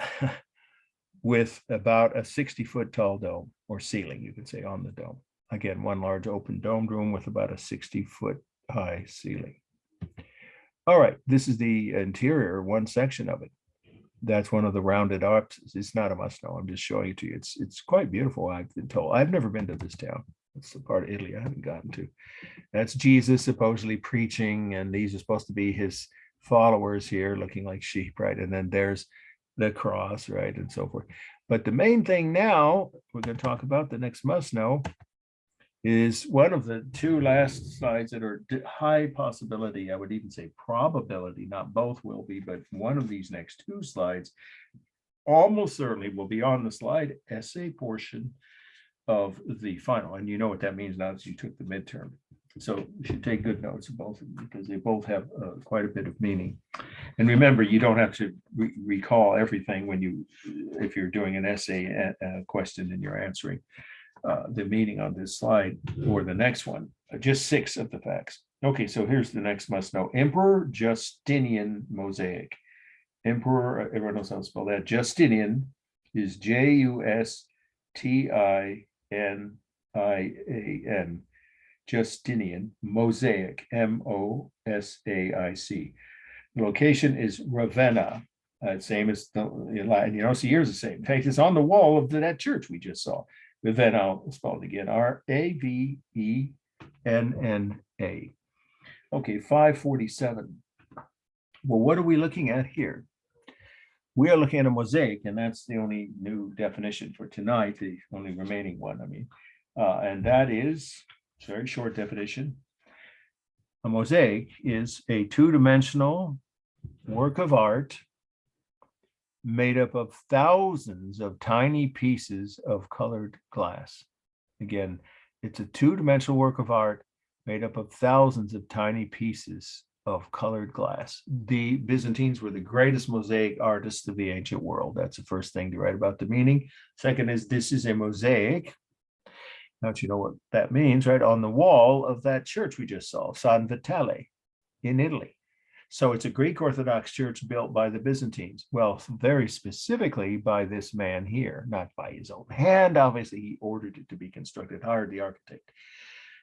with about a 60-foot tall dome, or ceiling, you could say, on the dome. Again, one large open domed room with about a 60-foot high ceiling. All right, this is the interior, one section of it. That's one of the rounded arches. It's not a must-know. I'm just showing it to you. It's quite beautiful, I've been told. I've never been to this town. It's the part of Italy I haven't gotten to. That's Jesus supposedly preaching, and these are supposed to be his followers here looking like sheep, right? And then there's the cross, right, and so forth. But the main thing now we're going to talk about, the next must-know, is one of the two last slides that are high possibility, I would even say probability, not both will be, but one of these next two slides almost certainly will be on the slide essay portion of the final. And you know what that means now that you took the midterm. So you should take good notes of both of them because they both have quite a bit of meaning. And remember, you don't have to recall everything if you're doing an essay question and you're answering. the meaning on this slide or the next one, just 6 of the facts. Okay, so here's the next must know. Emperor Justinian Mosaic. Emperor, everyone knows how to spell that. Justinian is JustininIan. Justinian, Mosaic, Mosaic. The location is Ravenna, same as the Latin. You know, so here's the same. In fact, it's on the wall of that church we just saw. Ravenna, I'll spell it again, Ravenna. Okay, 547. Well, what are we looking at here? We are looking at a mosaic, and that's the only new definition for tonight, the only remaining one, I mean. And that is, very short definition. A mosaic is a two-dimensional work of art made up of thousands of tiny pieces of colored glass. Again, it's a two-dimensional work of art made up of thousands of tiny pieces of colored glass. The Byzantines were the greatest mosaic artists of the ancient world. That's the first thing to write about the meaning. Second is, this is a mosaic. Now that you know what that means, right? On the wall of that church we just saw, San Vitale in Italy. So it's a Greek Orthodox church built by the Byzantines. Well, very specifically by this man here, not by his own hand. Obviously, he ordered it to be constructed, hired the architect.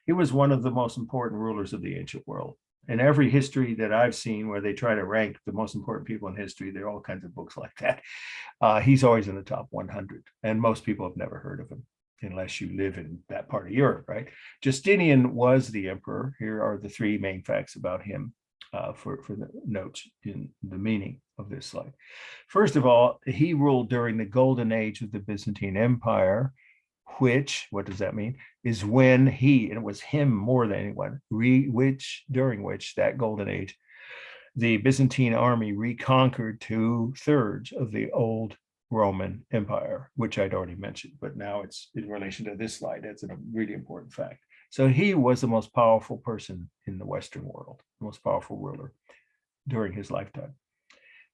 He was one of the most important rulers of the ancient world. In every history that I've seen where they try to rank the most important people in history, there are all kinds of books like that. He's always in the top 100, and most people have never heard of him unless you live in that part of Europe, right? Justinian was the emperor. Here are the 3 main facts about him for the notes in the meaning of this slide. First of all, he ruled during the golden age of the Byzantine Empire, which, what does that mean? Is when he, and it was him more than anyone, during which that golden age, the Byzantine army reconquered 2/3 of the old Roman Empire, which I'd already mentioned, but now it's in relation to this slide. That's a really important fact. So he was the most powerful person in the Western world, the most powerful ruler during his lifetime.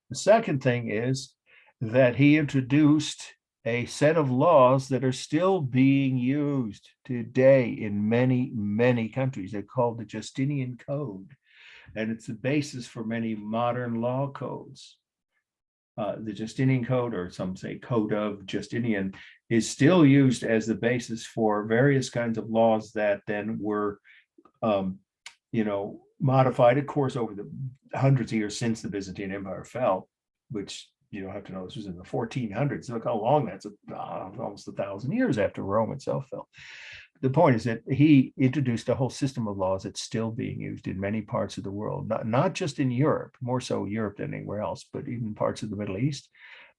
The second thing is that he introduced a set of laws that are still being used today in many, many countries. They're called the Justinian Code, and it's the basis for many modern law codes. The Justinian Code, or some say Code of Justinian, is still used as the basis for various kinds of laws that then were, modified, of course, over the hundreds of years since the Byzantine Empire fell, which you don't have to know this was in the 1400s. Look how long that's, almost 1,000 years after Rome itself fell. The point is that he introduced a whole system of laws that's still being used in many parts of the world, not just in Europe, more so Europe than anywhere else, but even parts of the Middle East,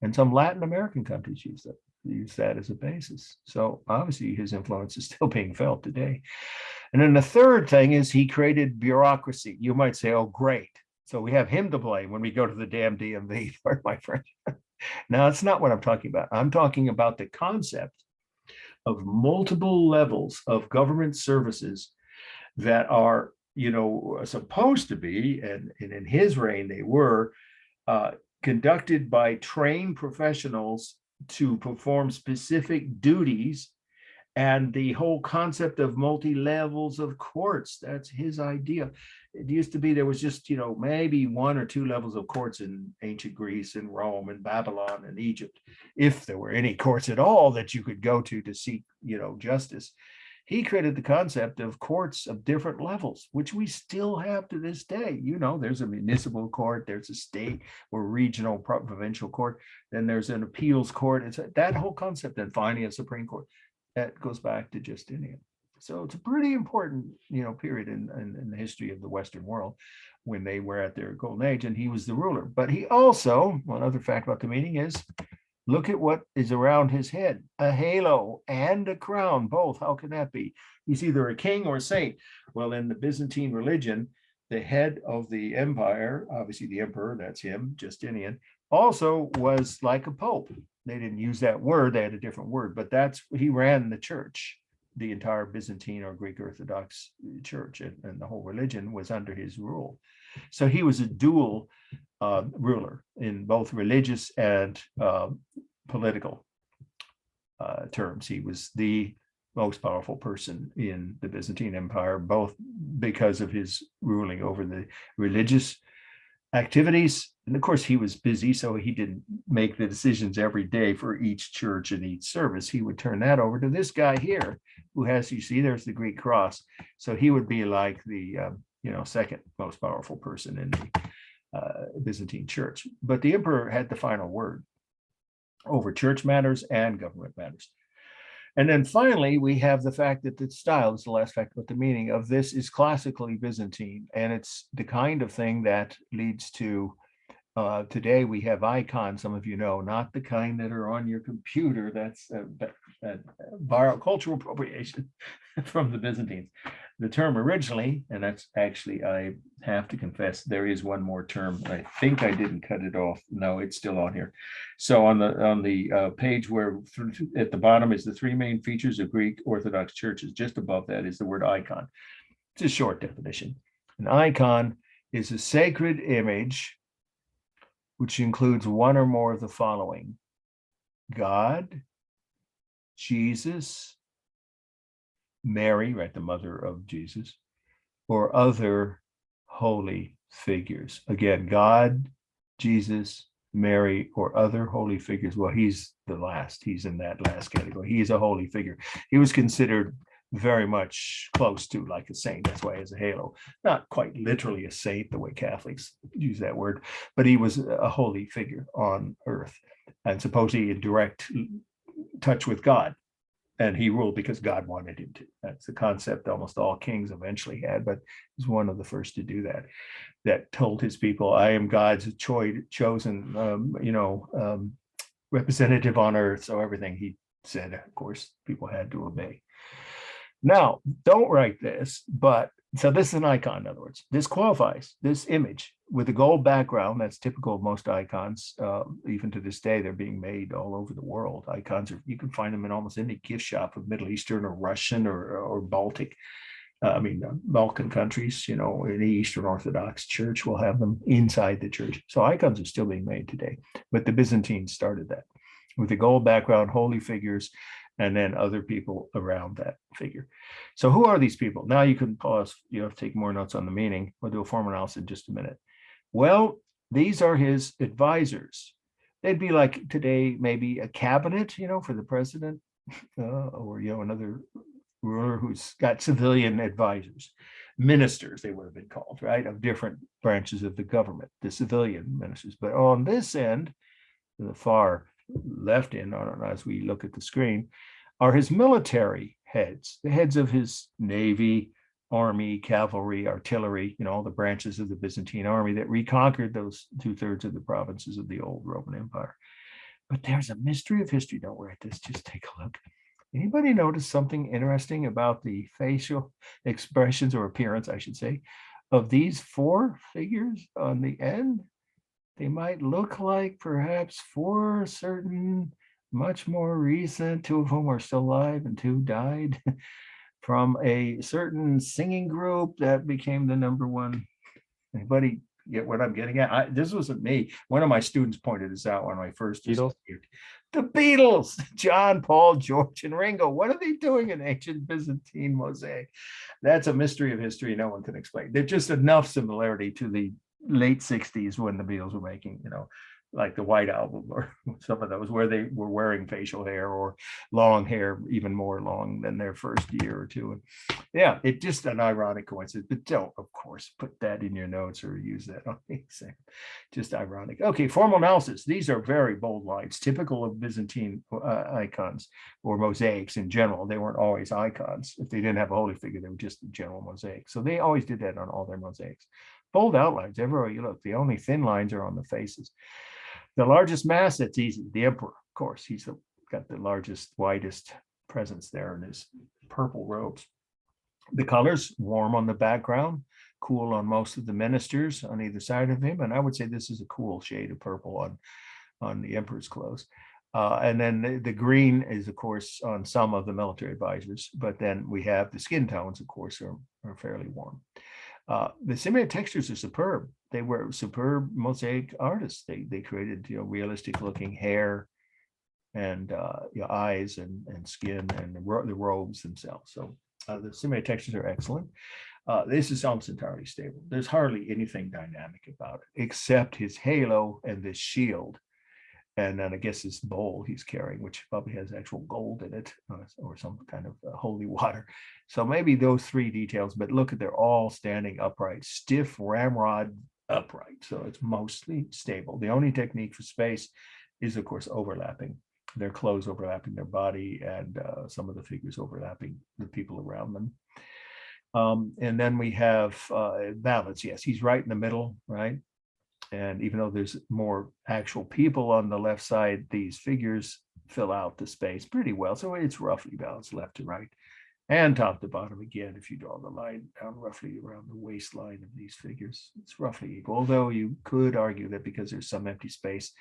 and some Latin American countries use that as a basis. So obviously his influence is still being felt today. And then the third thing is he created bureaucracy. You might say, oh, great. So we have him to blame when we go to the damn DMV, pardon my French. Now, it's not what I'm talking about. I'm talking about the concept of multiple levels of government services that are, supposed to be, and in his reign they were, conducted by trained professionals to perform specific duties. And the whole concept of multi-levels of courts, that's his idea. It used to be there was just, maybe 1 or 2 levels of courts in ancient Greece and Rome and Babylon and Egypt, if there were any courts at all that you could go to seek, justice. He created the concept of courts of different levels, which we still have to this day. There's a municipal court, there's a state or regional provincial court, then there's an appeals court. It's that whole concept, and finally a Supreme Court. That goes back to Justinian. So it's a pretty important, period in the history of the Western world when they were at their golden age, and he was the ruler. But he also, one other fact about the meaning is, look at what is around his head, a halo and a crown, both. How can that be? He's either a king or a saint. Well, in the Byzantine religion, the head of the empire, obviously the emperor, that's him, Justinian, also was like a pope. They didn't use that word, they had a different word, but he ran the church, the entire Byzantine or Greek Orthodox church, and the whole religion was under his rule. So he was a dual ruler in both religious and political terms. He was the most powerful person in the Byzantine Empire, both because of his ruling over the religious activities. And of course, he was busy, so he didn't make the decisions every day for each church and each service. He would turn that over to this guy here, who has, you see, there's the Greek cross. So he would be like the, second most powerful person in the Byzantine church. But the emperor had the final word over church matters and government matters. And then finally, we have the fact that the style is the last fact, but the meaning of this is classically Byzantine. And it's the kind of thing that leads to today we have icons, some of you know, not the kind that are on your computer. That's borrowed cultural appropriation from the Byzantines. The term originally, and that's actually, I have to confess, there is one more term. I think I didn't cut it off. No, it's still on here. So on the page where at the bottom is the three main features of Greek Orthodox churches, just above that is the word icon. It's a short definition. An icon is a sacred image which includes one or more of the following: God, Jesus, Mary, right, the mother of Jesus, or other holy figures. Again, God, Jesus, Mary, or other holy figures. Well, he's the last. He's in that last category. He is a holy figure. He was considered very much close to like a saint. That's why he has a halo. Not quite literally a saint, the way Catholics use that word, but he was a holy figure on earth and supposedly in direct touch with God. And he ruled because God wanted him to. That's the concept almost all kings eventually had, but he's one of the first to do that. That told his people, I am God's chosen, representative on earth. So everything he said, of course, people had to obey. Now, don't write this, but so this is an icon, in other words. This qualifies, this image with a gold background. That's typical of most icons. Even to this day, they're being made all over the world. Icons are, you can find them in almost any gift shop of Middle Eastern or Russian or Baltic. Balkan countries, any Eastern Orthodox church will have them inside the church. So icons are still being made today, but the Byzantines started that with the gold background, holy figures, and then other people around that figure. So who are these people? Now you can pause. You have to take more notes on the meaning. We'll do a formal analysis in just a minute. Well, these are his advisors. They'd be like today, maybe a cabinet, for the president, or, another ruler who's got civilian advisors. Ministers, they would have been called, right, of different branches of the government, the civilian ministers. But on this end, the far left end, as we look at the screen, are his military heads, the heads of his navy, army, cavalry, artillery, all the branches of the Byzantine army that reconquered those 2/3 of the provinces of the old Roman Empire. But there's a mystery of history. Don't worry, this, just take a look. Anybody notice something interesting about the facial expressions or appearance, I should say, of these four figures on the end? They might look like perhaps four certain, much more recent, two of whom are still alive and two died, from a certain singing group that became the number one. Anybody get what I'm getting at? This wasn't me. One of my students pointed this out when I first Beatles? The Beatles, John, Paul, George, and Ringo. What are they doing in ancient Byzantine mosaic? That's a mystery of history no one can explain. There's just enough similarity to the late 60s when the Beatles were making, like the White Album or some of those where they were wearing facial hair or long hair, even more long than their first year or two. And yeah, it's just an ironic coincidence, but don't, of course, put that in your notes or use that on anything. Just ironic. Okay, formal analysis. These are very bold lines, typical of Byzantine icons or mosaics in general. They weren't always icons. If they didn't have a holy figure, they were just a general mosaic. So they always did that on all their mosaics. Bold outlines everywhere you look. The only thin lines are on the faces. The largest mass, that's easy. The emperor, of course, he's got the largest, widest presence there in his purple robes. The colors, warm on the background, cool on most of the ministers on either side of him. And I would say this is a cool shade of purple on the emperor's clothes. And then the green is, of course, on some of the military advisors. But then we have the skin tones, of course, are fairly warm. The similar textures are superb. They were superb mosaic artists. They created realistic looking hair and your eyes and skin and the robes themselves. So the simulated textures are excellent. This is almost entirely stable. There's hardly anything dynamic about it, except his halo and this shield. And then I guess this bowl he's carrying, which probably has actual gold in it, or some kind of holy water. So maybe those three details, but look at, they're all standing upright, stiff ramrod upright. So it's mostly stable. The only technique for space is, of course, overlapping. Their clothes overlapping their body, and some of the figures overlapping the people around them. And then we have balance. Yes, he's right in the middle, right? And even though there's more actual people on the left side, these figures fill out the space pretty well. So it's roughly balanced left to right and top to bottom. Again, if you draw the line down roughly around the waistline of these figures, it's roughly equal. Although you could argue that because there's some empty space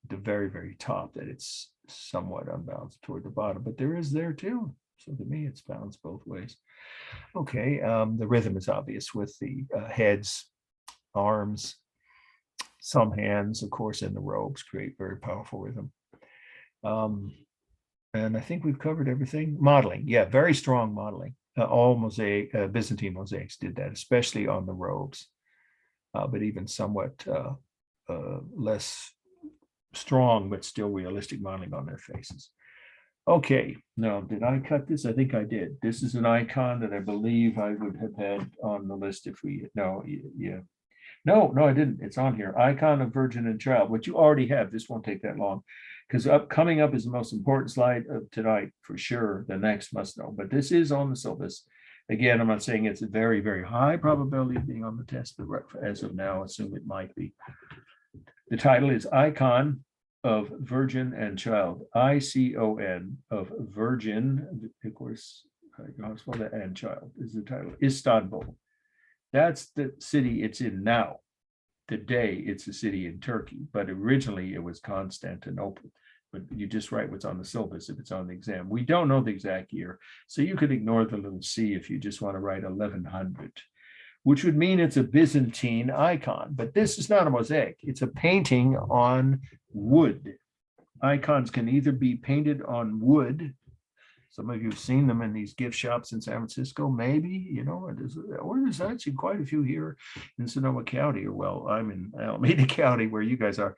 at the very, very top, that it's somewhat unbalanced toward the bottom, but there is there too. So to me, it's balanced both ways. Okay, the rhythm is obvious with the heads, arms, some hands, of course, and the robes create very powerful rhythm. And I think we've covered everything. Modeling, yeah, very strong modeling. All Mosaic, Byzantine mosaics did that, especially on the robes, but even somewhat less strong, but still realistic modeling on their faces. Okay, now did I cut this? I think I did. This is an icon that I believe I would have had on the list if we, no, yeah. No, I didn't. It's on here. Icon of Virgin and Child, which you already have. This won't take that long, because coming up is the most important slide of tonight for sure. The next must know, but this is on the syllabus. Again, I'm not saying it's a very, very high probability of being on the test, but as of now, assume it might be. The title is Icon of Virgin and Child. ICON of Virgin, of course, how to spell that, and Child is the title. Istanbul. That's the city it's in now. Today, it's a city in Turkey, but originally it was Constantinople. But you just write what's on the syllabus if it's on the exam. We don't know the exact year, so you could ignore the little c if you just want to write 1100, which would mean it's a Byzantine icon. But this is not a mosaic. It's a painting on wood. Icons can either be painted on wood. Some of you have seen them in these gift shops in San Francisco, maybe, you know, or there's actually quite a few here in Sonoma County, or well, I'm in Alameda County where you guys are.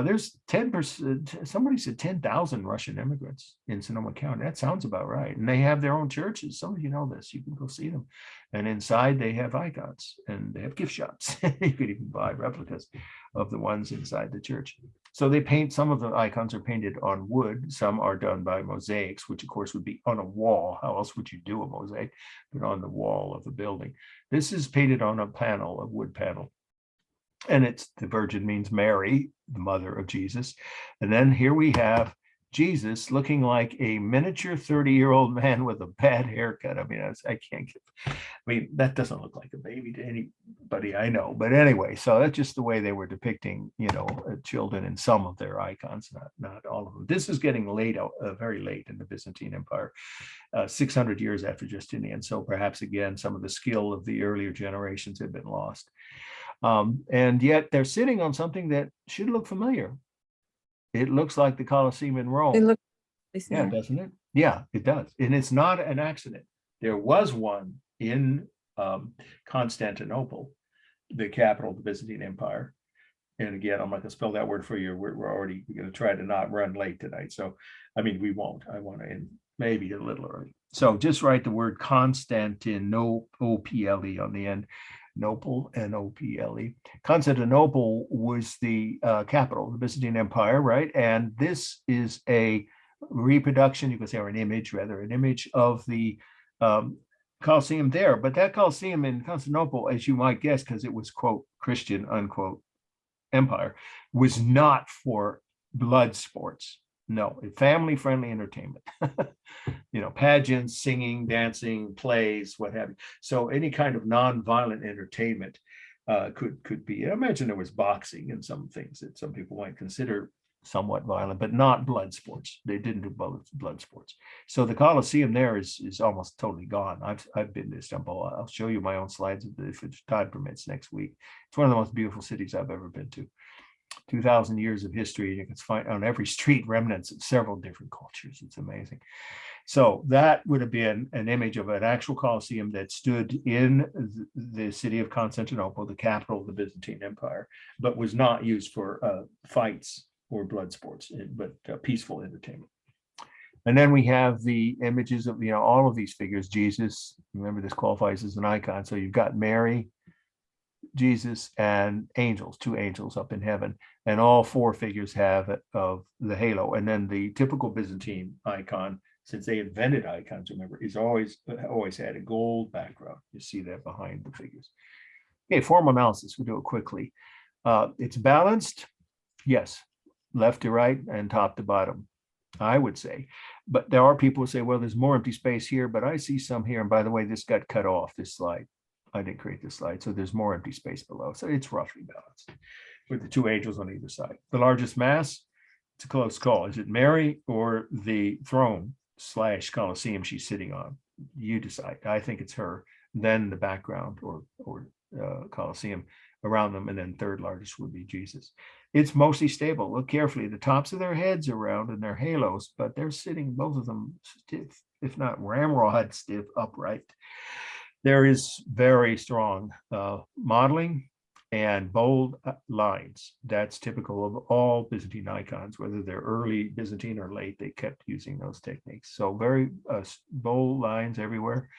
There's 10%, somebody said 10,000 Russian immigrants in Sonoma County. That sounds about right. And they have their own churches. Some of you know this, you can go see them. And inside they have icons and they have gift shops. You could even buy replicas of the ones inside the church. So they paint, some of the icons are painted on wood. Some are done by mosaics, which of course would be on a wall. How else would you do a mosaic? But on the wall of the building. This is painted on a panel, a wood panel. And it's, the Virgin means Mary, the mother of Jesus. And then here we have Jesus looking like a miniature 30-year-old man with a bad haircut. I mean, I can't get, I mean, that doesn't look like a baby to anybody I know. But anyway, so that's just the way they were depicting, you know, children in some of their icons, not all of them. This is getting late, very late in the Byzantine Empire, 600 years after Justinian. So perhaps, again, some of the skill of the earlier generations had been lost. And yet they're sitting on something that should look familiar. It looks like the Colosseum in Rome. They look, yeah, doesn't it? Yeah, it does. And it's not an accident. There was one in Constantinople, the capital of the Byzantine Empire. And again, I'm not going to spell that word for you. We're already going to try to not run late tonight. So, I mean, we won't. I want to end maybe a little early. So just write the word Constantinople, O-P-L-E on the end. Nople, N-O-P-L-E. Constantinople was the capital of the Byzantine Empire, right? And this is a reproduction, you could say, or an image, rather, an image of the Colosseum there. But that Colosseum in Constantinople, as you might guess, because it was, quote, Christian, unquote, empire, was not for blood sports. No, family-friendly entertainment. You know, pageants, singing, dancing, plays, what have you. So any kind of non-violent entertainment could be. I imagine there was boxing and some things that some people might consider somewhat violent, but not blood sports. They didn't do blood sports. So the Colosseum there is almost totally gone. I've been to Istanbul. I'll show you my own slides if time permits next week. It's one of the most beautiful cities I've ever been to. 2,000 years of history. You can find on every street remnants of several different cultures. It's amazing. So that would have been an image of an actual Colosseum that stood in the city of Constantinople, the capital of the Byzantine Empire, but was not used for fights or blood sports, but peaceful entertainment. And then we have the images of, all of these figures. Jesus, remember, this qualifies as an icon. So you've got Mary, Jesus, and angels, 2 angels up in heaven. And all 4 figures have of the halo. And then the typical Byzantine icon, since they invented icons, remember, is always had a gold background. You see that behind the figures. Okay, formal analysis. We'll do it quickly. It's balanced, yes, left to right and top to bottom, I would say. But there are people who say, well, there's more empty space here, but I see some here. And by the way, this got cut off, this slide. I didn't create this slide, so there's more empty space below. So it's roughly balanced with the 2 angels on either side. The largest mass, it's a close call. Is it Mary or the throne / Colosseum she's sitting on? You decide. I think it's her. Then the background or Colosseum around them, and then third largest would be Jesus. It's mostly stable. Look carefully. The tops of their heads are round and their halos, but they're sitting, both of them, stiff, if not ramrod stiff, upright. There is very strong modeling and bold lines. That's typical of all Byzantine icons, whether they're early Byzantine or late, they kept using those techniques. So very bold lines everywhere.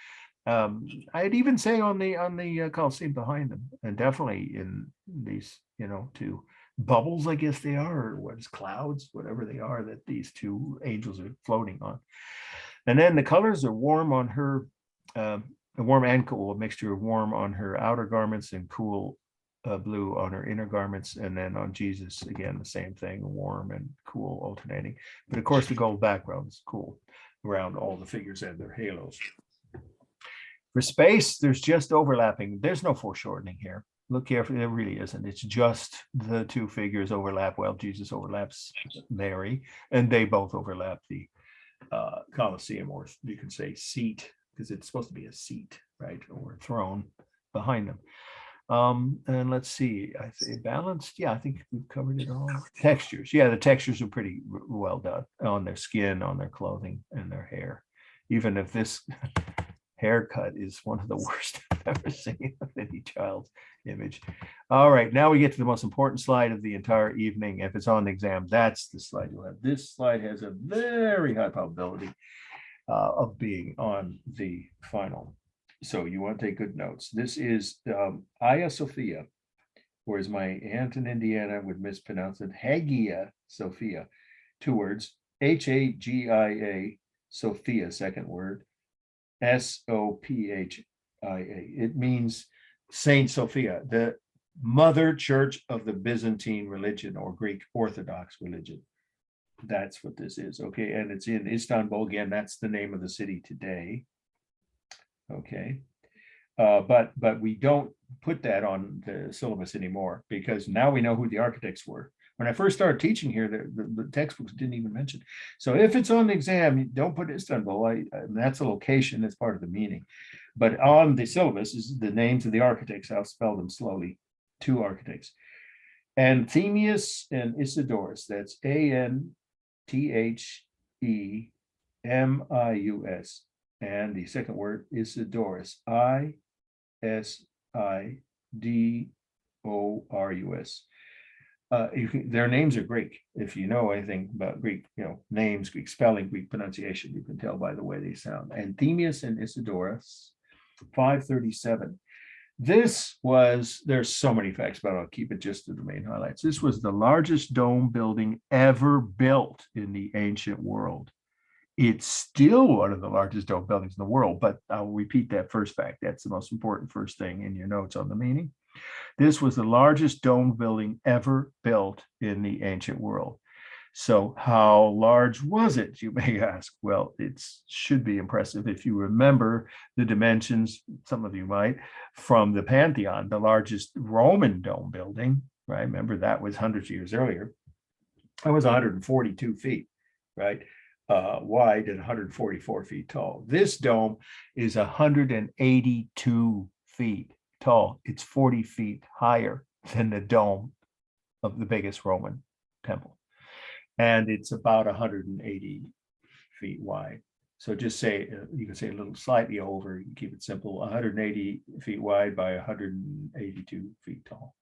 I'd even say on the Colosseum behind them, and definitely in these, 2 bubbles, I guess they are, or what is clouds, whatever they are, that these 2 angels are floating on. And then the colors are warm on her, warm and cool, a mixture of warm on her outer garments and cool blue on her inner garments. And then on Jesus, again, the same thing, warm and cool alternating. But of course, the gold background is cool around all the figures and their halos. For space, there's just overlapping. There's no foreshortening here. Look carefully, there really isn't. It's just the 2 figures overlap. Well, Jesus overlaps Mary, and they both overlap the Colosseum, or you can say seat, because it's supposed to be a seat, right, or throne behind them. And let's see, I say balanced. Yeah, I think we've covered it all. Textures, yeah, the textures are pretty well done on their skin, on their clothing, and their hair. Even if this haircut is one of the worst I've ever seen of any child's image. All right, now we get to the most important slide of the entire evening. If it's on the exam, that's the slide you'll have. This slide has a very high probability of being on the final. So you want to take good notes. This is Hagia Sophia, whereas my aunt in Indiana would mispronounce it Hagia Sophia. 2 words, Hagia Sophia, second word, Sophia. It means Saint Sophia, the mother church of the Byzantine religion, or Greek Orthodox religion. That's what this is. Okay, and it's in Istanbul. Again, that's the name of the city today. Okay, but we don't put that on the syllabus anymore, because now we know who the architects were. When I first started teaching here, the textbooks didn't even mention. So if it's on the exam, you don't put Istanbul. That's a location, that's part of the meaning. But on the syllabus is the names of the architects. I'll spell them slowly. 2 architects. Anthemius and Isidorus. That's Anthemius. And the second word, Isidorus. Isidorus. Their names are Greek. If you know anything about Greek, names, Greek spelling, Greek pronunciation, you can tell by the way they sound. Anthemius and Isidorus, 537. There's so many facts, but I'll keep it just to the main highlights. This was the largest dome building ever built in the ancient world. It's still one of the largest dome buildings in the world, but I'll repeat that first fact. That's the most important first thing in your notes on the meaning. This was the largest dome building ever built in the ancient world. So how large was it, you may ask? Well, it should be impressive if you remember the dimensions, some of you might, from the Pantheon, the largest Roman dome building, right? Remember, that was hundreds of years earlier. That was 142 feet, right? Wide and 144 feet tall. This dome is 182 feet tall. It's 40 feet higher than the dome of the biggest Roman temple. And it's about 180 feet wide. So just say, you can say a little slightly over, you keep it simple, 180 feet wide by 182 feet tall.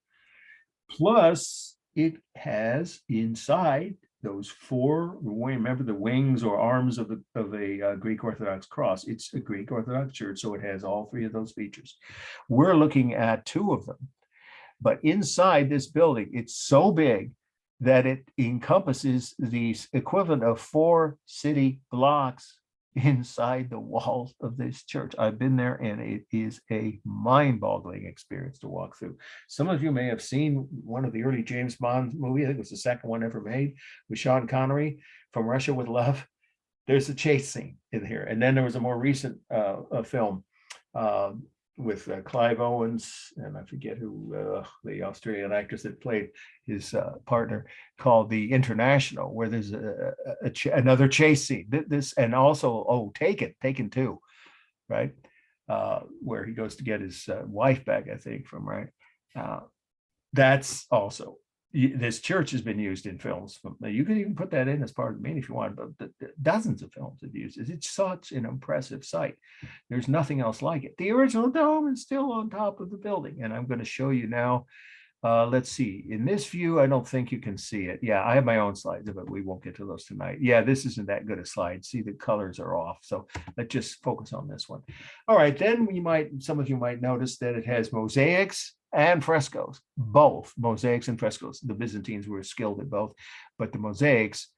Plus, it has inside those four, remember the wings or arms of a Greek Orthodox cross. It's a Greek Orthodox church, so it has all three of those features. We're looking at two of them. But inside this building, it's so big that it encompasses the equivalent of 4 city blocks inside the walls of this church. I've been there, and it is a mind-boggling experience to walk through. Some of you may have seen one of the early James Bond movies. I think it was the second one ever made with Sean Connery, From Russia with Love. There's a chase scene in here. And then there was a more recent film with Clive Owens, and I forget who, the Australian actress that played his partner, called The International, where there's another chase scene. This, and also, Taken 2, right? Where he goes to get his wife back, I think, from, right? That's also, this church has been used in films. You can even put that in as part of the main if you want, but dozens of films have used it. It's such an impressive sight. There's nothing else like it. The original dome is still on top of the building, and I'm going to show you now. Let's see. In this view, I don't think you can see it. Yeah, I have my own slides, but we won't get to those tonight. Yeah, this isn't that good a slide. See, the colors are off. So let's just focus on this one. All right, then some of you might notice that it has mosaics and frescoes, both mosaics and frescoes. The Byzantines were skilled at both, but the mosaics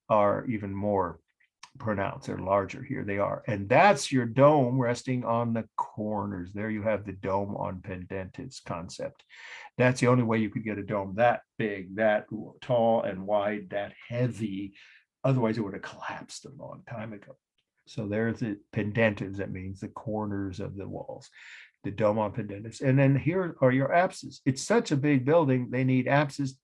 are even more pronounced. They're larger. Here they are. And that's your dome resting on the corners. There you have the dome on pendentis concept. That's the only way you could get a dome that big, that tall and wide, that heavy. Otherwise, it would have collapsed a long time ago. So there's the pendentis. That means the corners of the walls. The dome on pendentis. And then here are your apses. It's such a big building, they need apses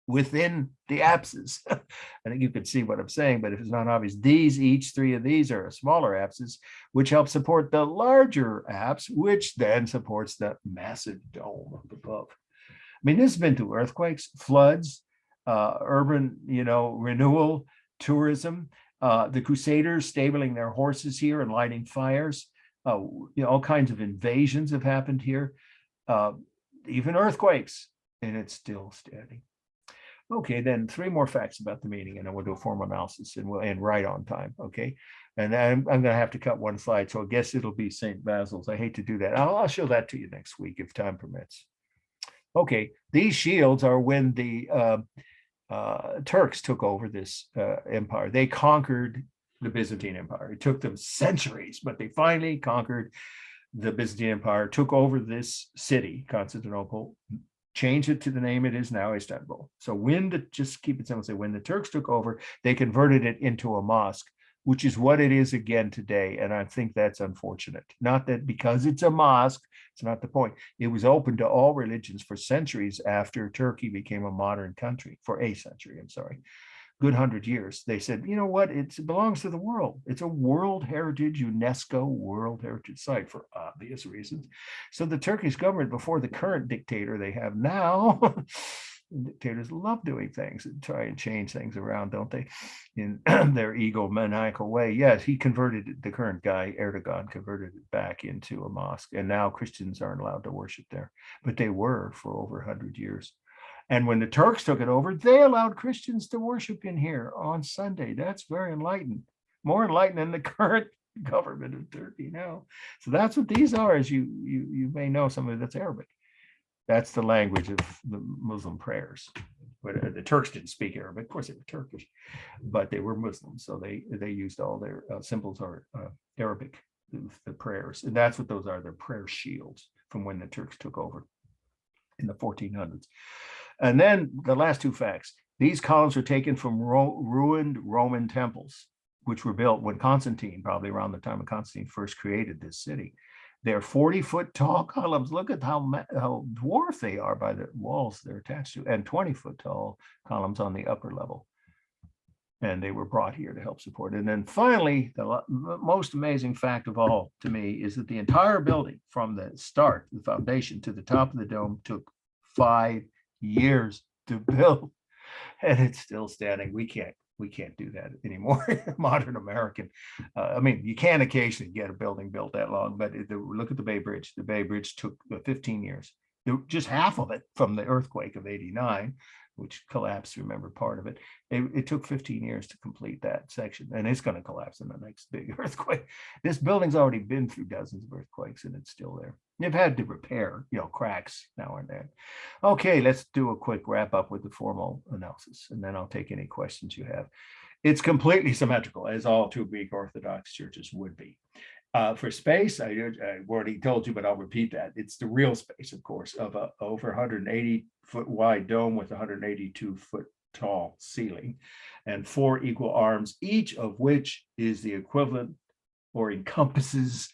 within the apses. I think you can see what I'm saying, but if it's not obvious, each three of these are a smaller apses, which help support the larger apse, which then supports the massive dome up above. I mean, this has been through earthquakes, floods, urban, renewal, tourism, the Crusaders stabling their horses here and lighting fires. All kinds of invasions have happened here, even earthquakes, and it's still standing. Okay, then 3 more facts about the meeting, and then we'll do a formal analysis, and we'll end right on time. Okay, and I'm going to have to cut one slide, so I guess it'll be St. Basil's. I hate to do that. I'll show that to you next week if time permits. Okay, these shields are when the Turks took over this empire. They conquered the Byzantine Empire. It took them centuries, but they finally conquered the Byzantine Empire, took over this city, Constantinople, changed it to the name it is now, Istanbul. So just keep it simple, say when the Turks took over, they converted it into a mosque, which is what it is again today. And I think that's unfortunate. Not that because it's a mosque, it's not the point. It was open to all religions for centuries after Turkey became a modern country, for a century, I'm sorry. Good 100 years. They said, you know what, it belongs to the world. It's a World Heritage, UNESCO World Heritage Site for obvious reasons. So the Turkish government, before the current dictator they have now, dictators love doing things and try and change things around, don't they? In their egomaniacal way. Yes, he converted it, the current guy, Erdogan, converted it back into a mosque. And now Christians aren't allowed to worship there, but they were for over 100 years. And when the Turks took it over, they allowed Christians to worship in here on Sunday. That's very enlightened, more enlightened than the current government of Turkey now. So that's what these are, as you may know, some of that's Arabic. That's the language of the Muslim prayers. But the Turks didn't speak Arabic. Of course, they were Turkish, but they were Muslims. So they used all their symbols are Arabic, the prayers. And that's what those are. They're prayer shields from when the Turks took over in the 1400s. And then the last 2 facts. These columns are taken from ruined Roman temples, which were built when Constantine, probably around the time of Constantine, first created this city. They're 40-foot tall columns. Look at how dwarf they are by the walls they're attached to, and 20-foot tall columns on the upper level. And they were brought here to help support it. And then finally, the most amazing fact of all to me is that the entire building, from the start, the foundation, to the top of the dome, took 5 years to build, and it's still standing. We can't do that anymore. Modern American. I mean, you can occasionally get a building built that long, but look at the Bay Bridge. The Bay Bridge took 15 years. Just half of it from the earthquake of '89, which collapsed. Remember, part of it. It took 15 years to complete that section, and it's going to collapse in the next big earthquake. This building's already been through dozens of earthquakes, and it's still there. They've had to repair, cracks now and then. Okay, let's do a quick wrap up with the formal analysis, and then I'll take any questions you have. It's completely symmetrical, as all true Greek Orthodox churches would be. For space, I've already told you, but I'll repeat that. It's the real space, of course, of a over 180-foot wide dome with 182-foot tall ceiling and 4 equal arms, each of which is the equivalent or encloses,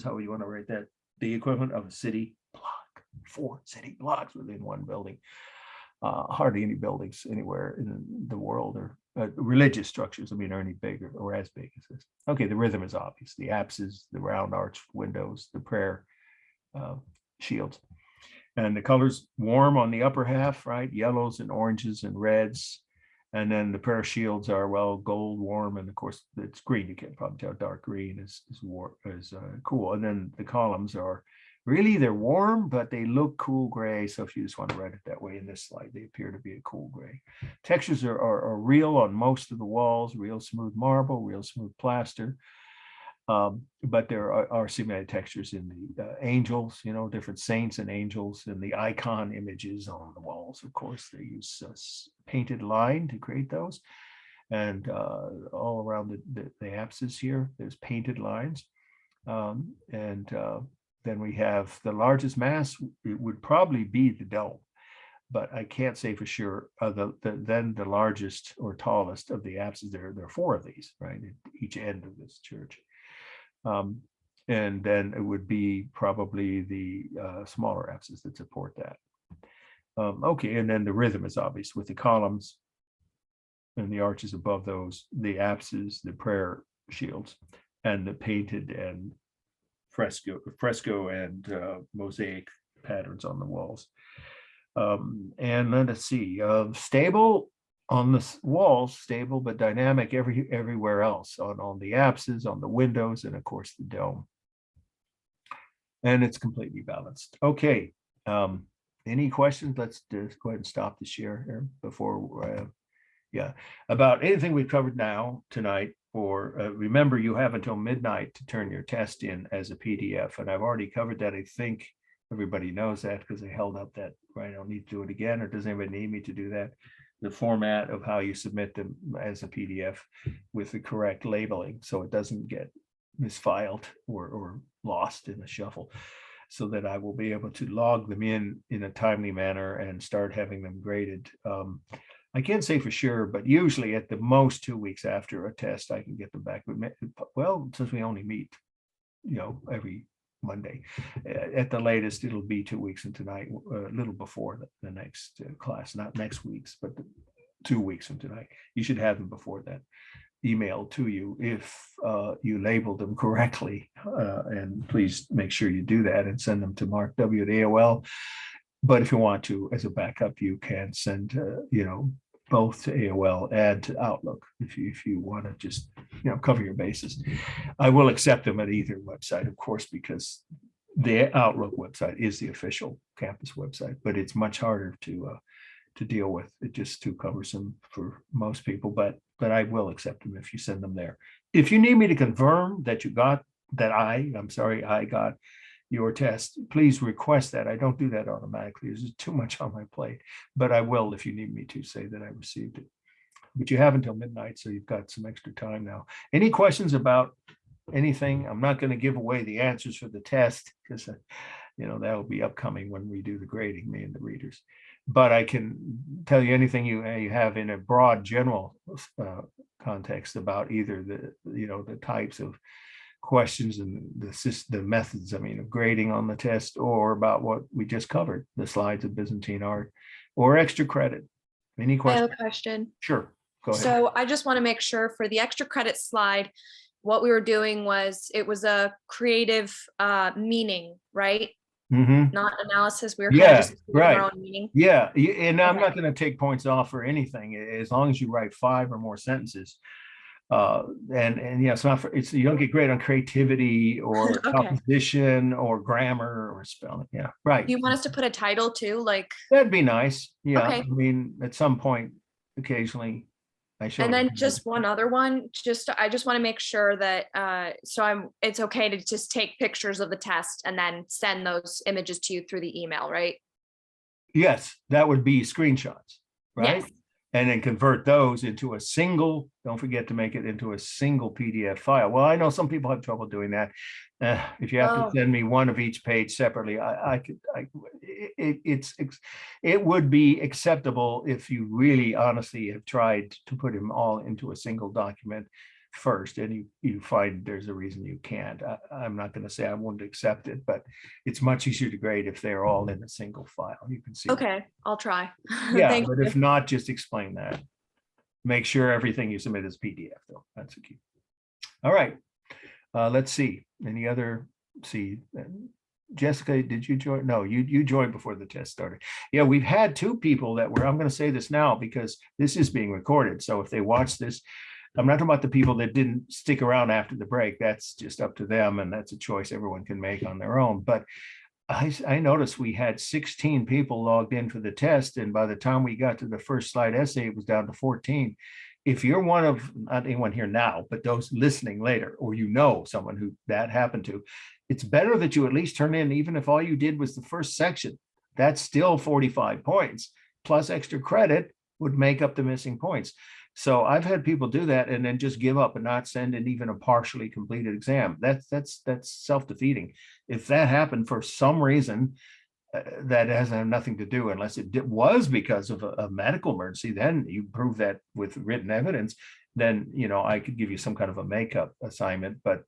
however you want to write that, the equivalent of a city block, 4 city blocks within one building. Hardly any buildings anywhere in the world or religious structures, are any bigger or as big as this. Okay, the rhythm is obvious. The apses, the round arched windows, the prayer shields. And the colors warm on the upper half, right? Yellows and oranges and reds. And then the prayer shields are, gold, warm, and of course it's green. You can probably tell dark green is cool. And then the columns are really, they're warm, but they look cool gray. So if you just want to write it that way in this slide, they appear to be a cool gray. Textures are real on most of the walls, real smooth marble, real smooth plaster. But there are simulated textures in the angels, different saints and angels, and the icon images on the walls. Of course, they use painted line to create those. And all around the apses here, there's painted lines. Then we have the largest mass. It would probably be the dome, but I can't say for sure. Then the largest or tallest of the apses, there are 4 of these, right, at each end of this church. And then it would be probably the smaller apses that support that. Okay, and then the rhythm is obvious with the columns and the arches above those, the apses, the prayer shields, and the painted and fresco and mosaic patterns on the walls. And then let's see, stable on the walls, stable but dynamic everywhere else, on the apses, on the windows, and of course the dome. And it's completely balanced. Okay, any questions? Let's just go ahead and stop the share here before, about anything we've covered now tonight. Or remember, you have until midnight to turn your test in as a PDF, and I've already covered that. I think everybody knows that because I held up that, right? I don't need to do it again, or does anybody need me to do that? The format of how you submit them as a PDF with the correct labeling, so it doesn't get misfiled or lost in the shuffle, so that I will be able to log them in a timely manner and start having them graded. I can't say for sure, but usually at the most 2 weeks after a test, I can get them back. Well, since we only meet, every Monday, at the latest, it'll be 2 weeks from tonight, a little before the next class, not next week's, but 2 weeks from tonight. You should have them before that emailed to you if you labeled them correctly. And please make sure you do that and send them to Mark W. at AOL. But if you want to, as a backup, you can send, both to AOL and to Outlook if you want to just, cover your bases. I will accept them at either website, of course, because the Outlook website is the official campus website, but it's much harder to deal with. It's just too cumbersome for most people, but I will accept them if you send them there. If you need me to confirm that you got that, I got your test, please request that. I don't do that automatically. There's too much on my plate, but I will if you need me to say that I received it. But you have until midnight, so you've got some extra time now. Any questions about anything? I'm not going to give away the answers for the test because, that will be upcoming when we do the grading, me and the readers. But I can tell you anything you have in a broad general context about either the types of questions and the methods, of grading on the test, or about what we just covered, the slides of Byzantine art, or extra credit. Any questions? I have a question. Sure, go ahead. So I just want to make sure for the extra credit slide, what we were doing was, it was a creative meaning, right? Mhm. not analysis. We were kind Yeah, of just doing right. our own meeting. Yeah, and I'm Okay. not going to take points off or anything as long as you write 5 or more sentences. And yeah, it's not for it's you don't get great on creativity or Okay. composition or grammar or spelling. Yeah, right. Do you want us to put a title too? Like, That'd be nice. Yeah, Okay. I mean, at some point, occasionally, I show. and it. then just one other one, I just want to make sure that, it's okay to just take pictures of the test and then send those images to you through the email, right? Yes, that would be screenshots, right? Yes. And then convert those into a single, don't forget to make it into a single PDF file. Well, I know some people have trouble doing that. If you have to Oh. send me one of each page separately, it would be acceptable if you really honestly have tried to put them all into a single document first, and you find there's a reason you can't. I'm not going to say I won't accept it, but it's much easier to grade if they're all in a single file. You can see. Okay, I'll try. Yeah, Thank but you. if not, just explain that. Make sure everything you submit is PDF though. That's the key. All right. Let's see. Any other, Jessica, did you join? No, you joined before the test started. Yeah, we've had 2 people that were, I'm going to say this now because this is being recorded. So if they watch this, I'm not talking about the people that didn't stick around after the break. That's just up to them. And that's a choice everyone can make on their own. But I noticed we had 16 people logged in for the test. And by the time we got to the first slide essay, it was down to 14. If you're one of, not anyone here now, but those listening later, or you know someone who that happened to, it's better that you at least turn in, even if all you did was the first section, that's still 45 points plus extra credit would make up the missing points. So I've had people do that and then just give up and not send in even a partially completed exam. That's self-defeating. If that happened for some reason, that has nothing to do, unless it was because of a medical emergency, then you prove that with written evidence, then, I could give you some kind of a makeup assignment, but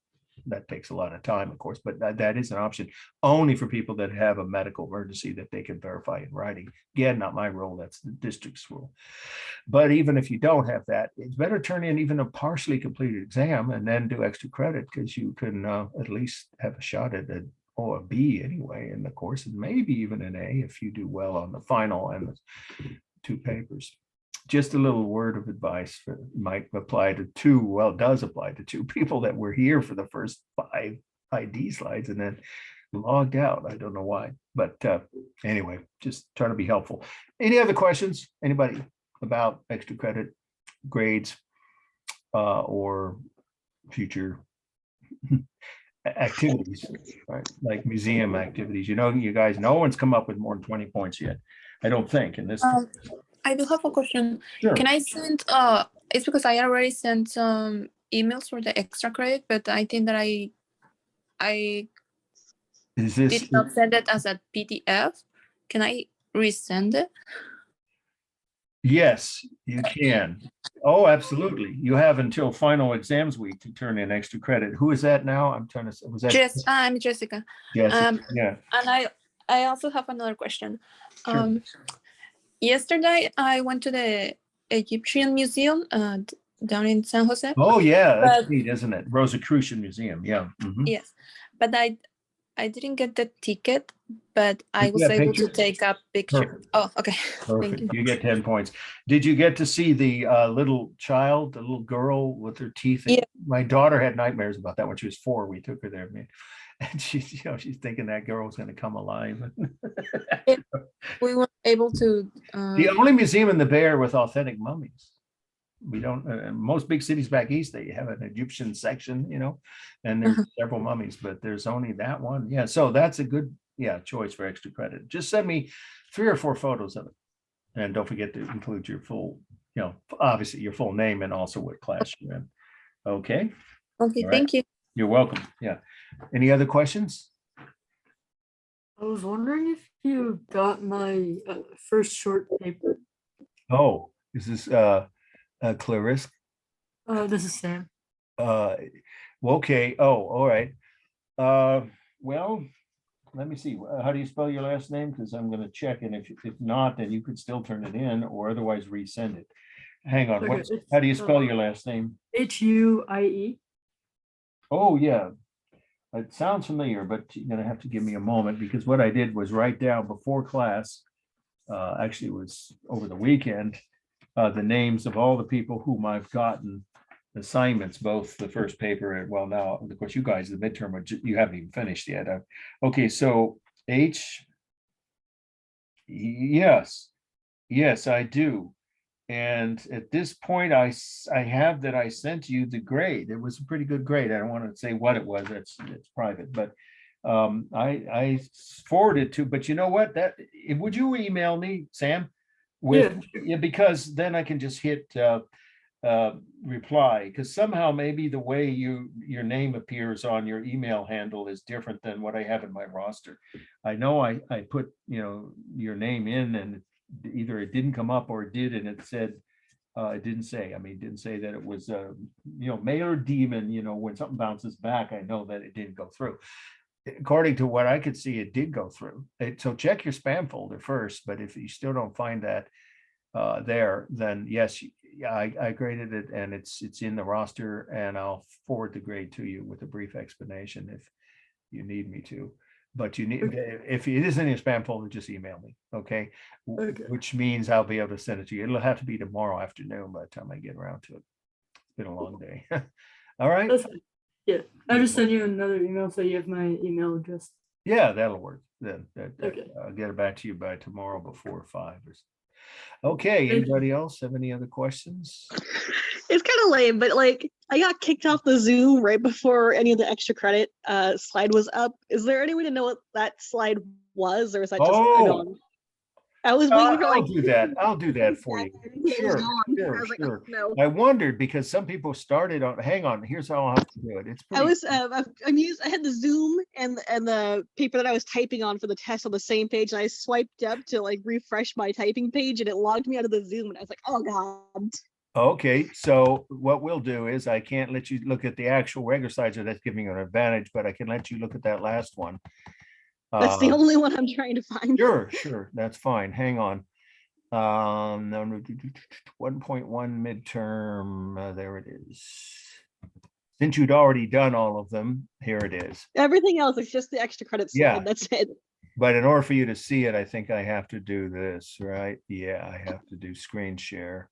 that takes a lot of time, of course, but that is an option only for people that have a medical emergency that they can verify in writing. Again, not my rule, that's the district's rule. But even if you don't have that, it's better turn in even a partially completed exam and then do extra credit, because you can at least have a shot at a B anyway in the course, and maybe even an A if you do well on the final and the 2 papers. Just a little word of advice might apply to 2, well, does apply to 2 people that were here for the first 5 ID slides and then logged out. I don't know why, but anyway, just trying to be helpful. Any other questions? Anybody about extra credit, grades, or future activities, right? Like museum activities. You guys, no one's come up with more than 20 points yet, I don't think, in this. I do have a question. Sure. Can I send, it's because I already sent some emails for the extra credit, but I think that I Is this, did not send it as a PDF. Can I resend it? yes, you can. Oh, absolutely. You have until final exams week to turn in extra credit. Who is that now? I'm trying to, was that? I'm Jessica. Jessica? Yeah. And I also have another question. Sure. Yesterday, I went to the Egyptian Museum down in San Jose. Oh, yeah, that's neat, isn't it? Rosicrucian Museum, yeah. Mhm. Yes, but I didn't get the ticket, but I was Yeah, able picture? to take a picture. Perfect. Oh, okay. Thank Perfect. you. You get 10 points. Did you get to see the little child, the little girl with her teeth? Yeah. My daughter had nightmares about that when she was 4. We took her there, man. And she's thinking that girl was going to come alive. We were able to. The only museum in the Bay Area with authentic mummies. We don't, most big cities back east, they have an Egyptian section, and there's several mummies, but there's only that one. Yeah, so that's a good, choice for extra credit. Just send me 3 or 4 photos of it. And don't forget to include your full, obviously your full name and also what class you're in. Okay. Okay, All right. thank you. You're welcome. Yeah. Any other questions? I was wondering if you got my first short paper. Oh, is this Clarisse? This is Sam. Well, okay. Oh, all right. Well, let me see. How do you spell your last name? Because I'm going to check, and if not, then you could still turn it in, or otherwise resend it. Hang on. Okay, How do you spell your last name? Huie. Oh, yeah. it sounds familiar, but you're gonna have to give me a moment because what I did was write down before class. Actually, it was over the weekend, the names of all the people whom I've gotten assignments, both the first paper and well, now, of course, you guys, the midterm, you haven't even finished yet. Okay, so H, yes, I do. And at this point, I have that I sent you the grade. It was a pretty good grade. I don't want to say what it was. It's private, but I forwarded to. But you know what? Would you email me, Sam? Yeah, because then I can just hit reply. Because somehow maybe the way your name appears on your email handle is different than what I have in my roster. I know I put your name in and either it didn't come up or it did, and it said it didn't say. I mean, it didn't say that it was male or demon. When something bounces back, I know that it didn't go through. According to what I could see, it did go through. So check your spam folder first. But if you still don't find that there, then yes, I graded it and it's in the roster, and I'll forward the grade to you with a brief explanation if you need me to. But if it is in your spam folder, just email me, okay? Which means I'll be able to send it to you. It'll have to be tomorrow afternoon by the time I get around to it. It's been a long day. All right. Yeah, I'll just send you another email so you have my email address. Yeah, that'll work. Then Okay. I'll get it back to you by tomorrow before 5 or so. Okay, anybody else have any other questions? It's kind of lame, but like I got kicked off the Zoom right before any of the extra credit slide was up. Is there any way to know what that slide was, or is that just I was waiting for I'll do that. I'll do that for you. Sure. No. I wondered because some people started on. Hang on. Here's how I'll have to do it. It's pretty. I had the Zoom and the paper that I was typing on for the test on the same page, and I swiped up to like refresh my typing page, and it logged me out of the Zoom, and I was like, oh god. Okay, so what we'll do is I can't let you look at the actual regular slides, so that's giving you an advantage, but I can let you look at that last one. That's the only one I'm trying to find. Sure, that's fine. Hang on. 1.1 midterm. There it is. Since you'd already done all of them, here it is. Everything else is just the extra credit slide. Yeah. That's it. But in order for you to see it, I think I have to do this, right? Yeah, I have to do screen share.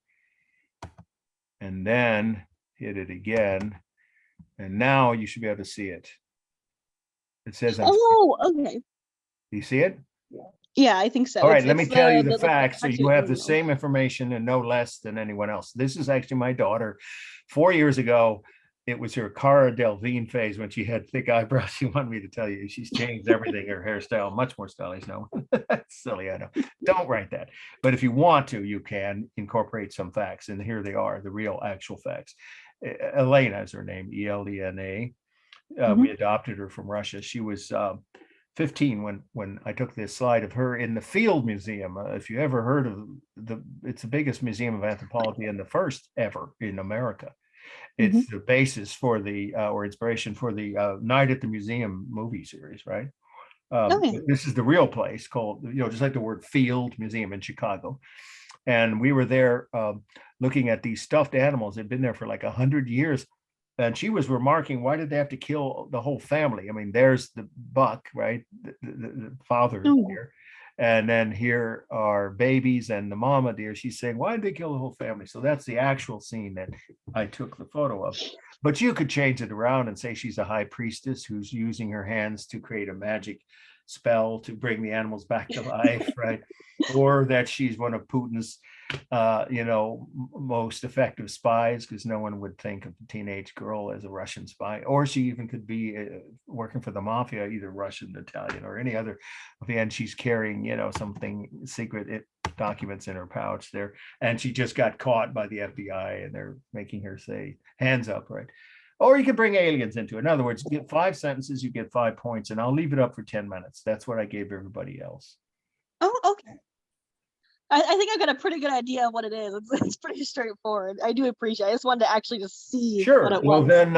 And then hit it again. And now you should be able to see it. It says, okay. Do you see it? Yeah, I think so. All right, let me tell you the facts so you have the same information and no less than anyone else. This is actually my daughter. 4 years ago, it was her Cara Delevingne phase when she had thick eyebrows. She wanted me to tell you she's changed everything, her hairstyle, much more stylish now. Silly, I know. Don't write that. But if you want to, you can incorporate some facts. And here they are, the real actual facts. Elena is her name, E-L-E-N-A. We adopted her from Russia. She was 15 when I took this slide of her in the Field Museum. If you ever heard of it's the biggest museum of anthropology and the first ever in America. It's the basis for the or inspiration for the Night at the Museum movie series, right? This is the real place called, just like the word Field Museum in Chicago. And we were there looking at these stuffed animals. They'd been there for like 100 years. And she was remarking, why did they have to kill the whole family? I mean, there's the buck, right? The father here. And then here are babies and the mama deer. She's saying, why did they kill the whole family? So that's the actual scene that I took the photo of. But you could change it around and say she's a high priestess who's using her hands to create a magic spell to bring the animals back to life, right? Or that she's one of Putin's most effective spies, because no one would think of a teenage girl as a Russian spy. Or she even could be working for the mafia, either Russian, Italian, or any other. And she's carrying, something secret documents in her pouch there. And she just got caught by the FBI and they're making her say, hands up, right? Or you could bring aliens into it. In other words, you get 5 sentences, you get 5 points, and I'll leave it up for 10 minutes. That's what I gave everybody else. Oh, okay. I think I've got a pretty good idea of what it is. It's pretty straightforward. I do appreciate it. I just wanted to actually just see what it was. Well, then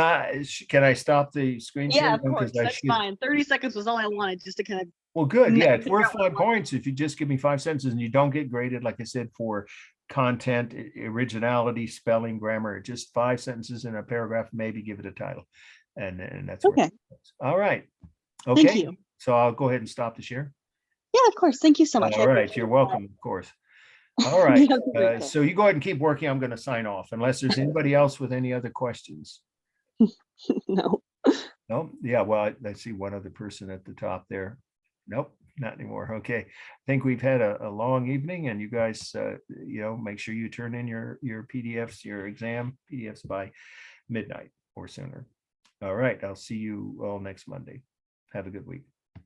can I stop the screen share? Yeah, of course. That's fine. 30 seconds was all I wanted, just to kind of. Well, good. Yeah, it's worth 5 points if you just give me 5 sentences and you don't get graded, like I said, for content, originality, spelling, grammar. Just 5 sentences in a paragraph, maybe give it a title. And that's where Okay. it goes. All right. Thank Okay. you. So I'll go ahead and stop the share. Yeah, of course. Thank you so much. I All right. appreciate You're that. welcome, of course. All You right. have a great day. So you go ahead and keep working. I'm going to sign off unless there's anybody else with any other questions. No. No, yeah, well, I see one other person at the top there. Nope, not anymore. Okay. I think we've had a long evening, and you guys, make sure you turn in your PDFs, your exam PDFs by midnight or sooner. All right. I'll see you all next Monday. Have a good week.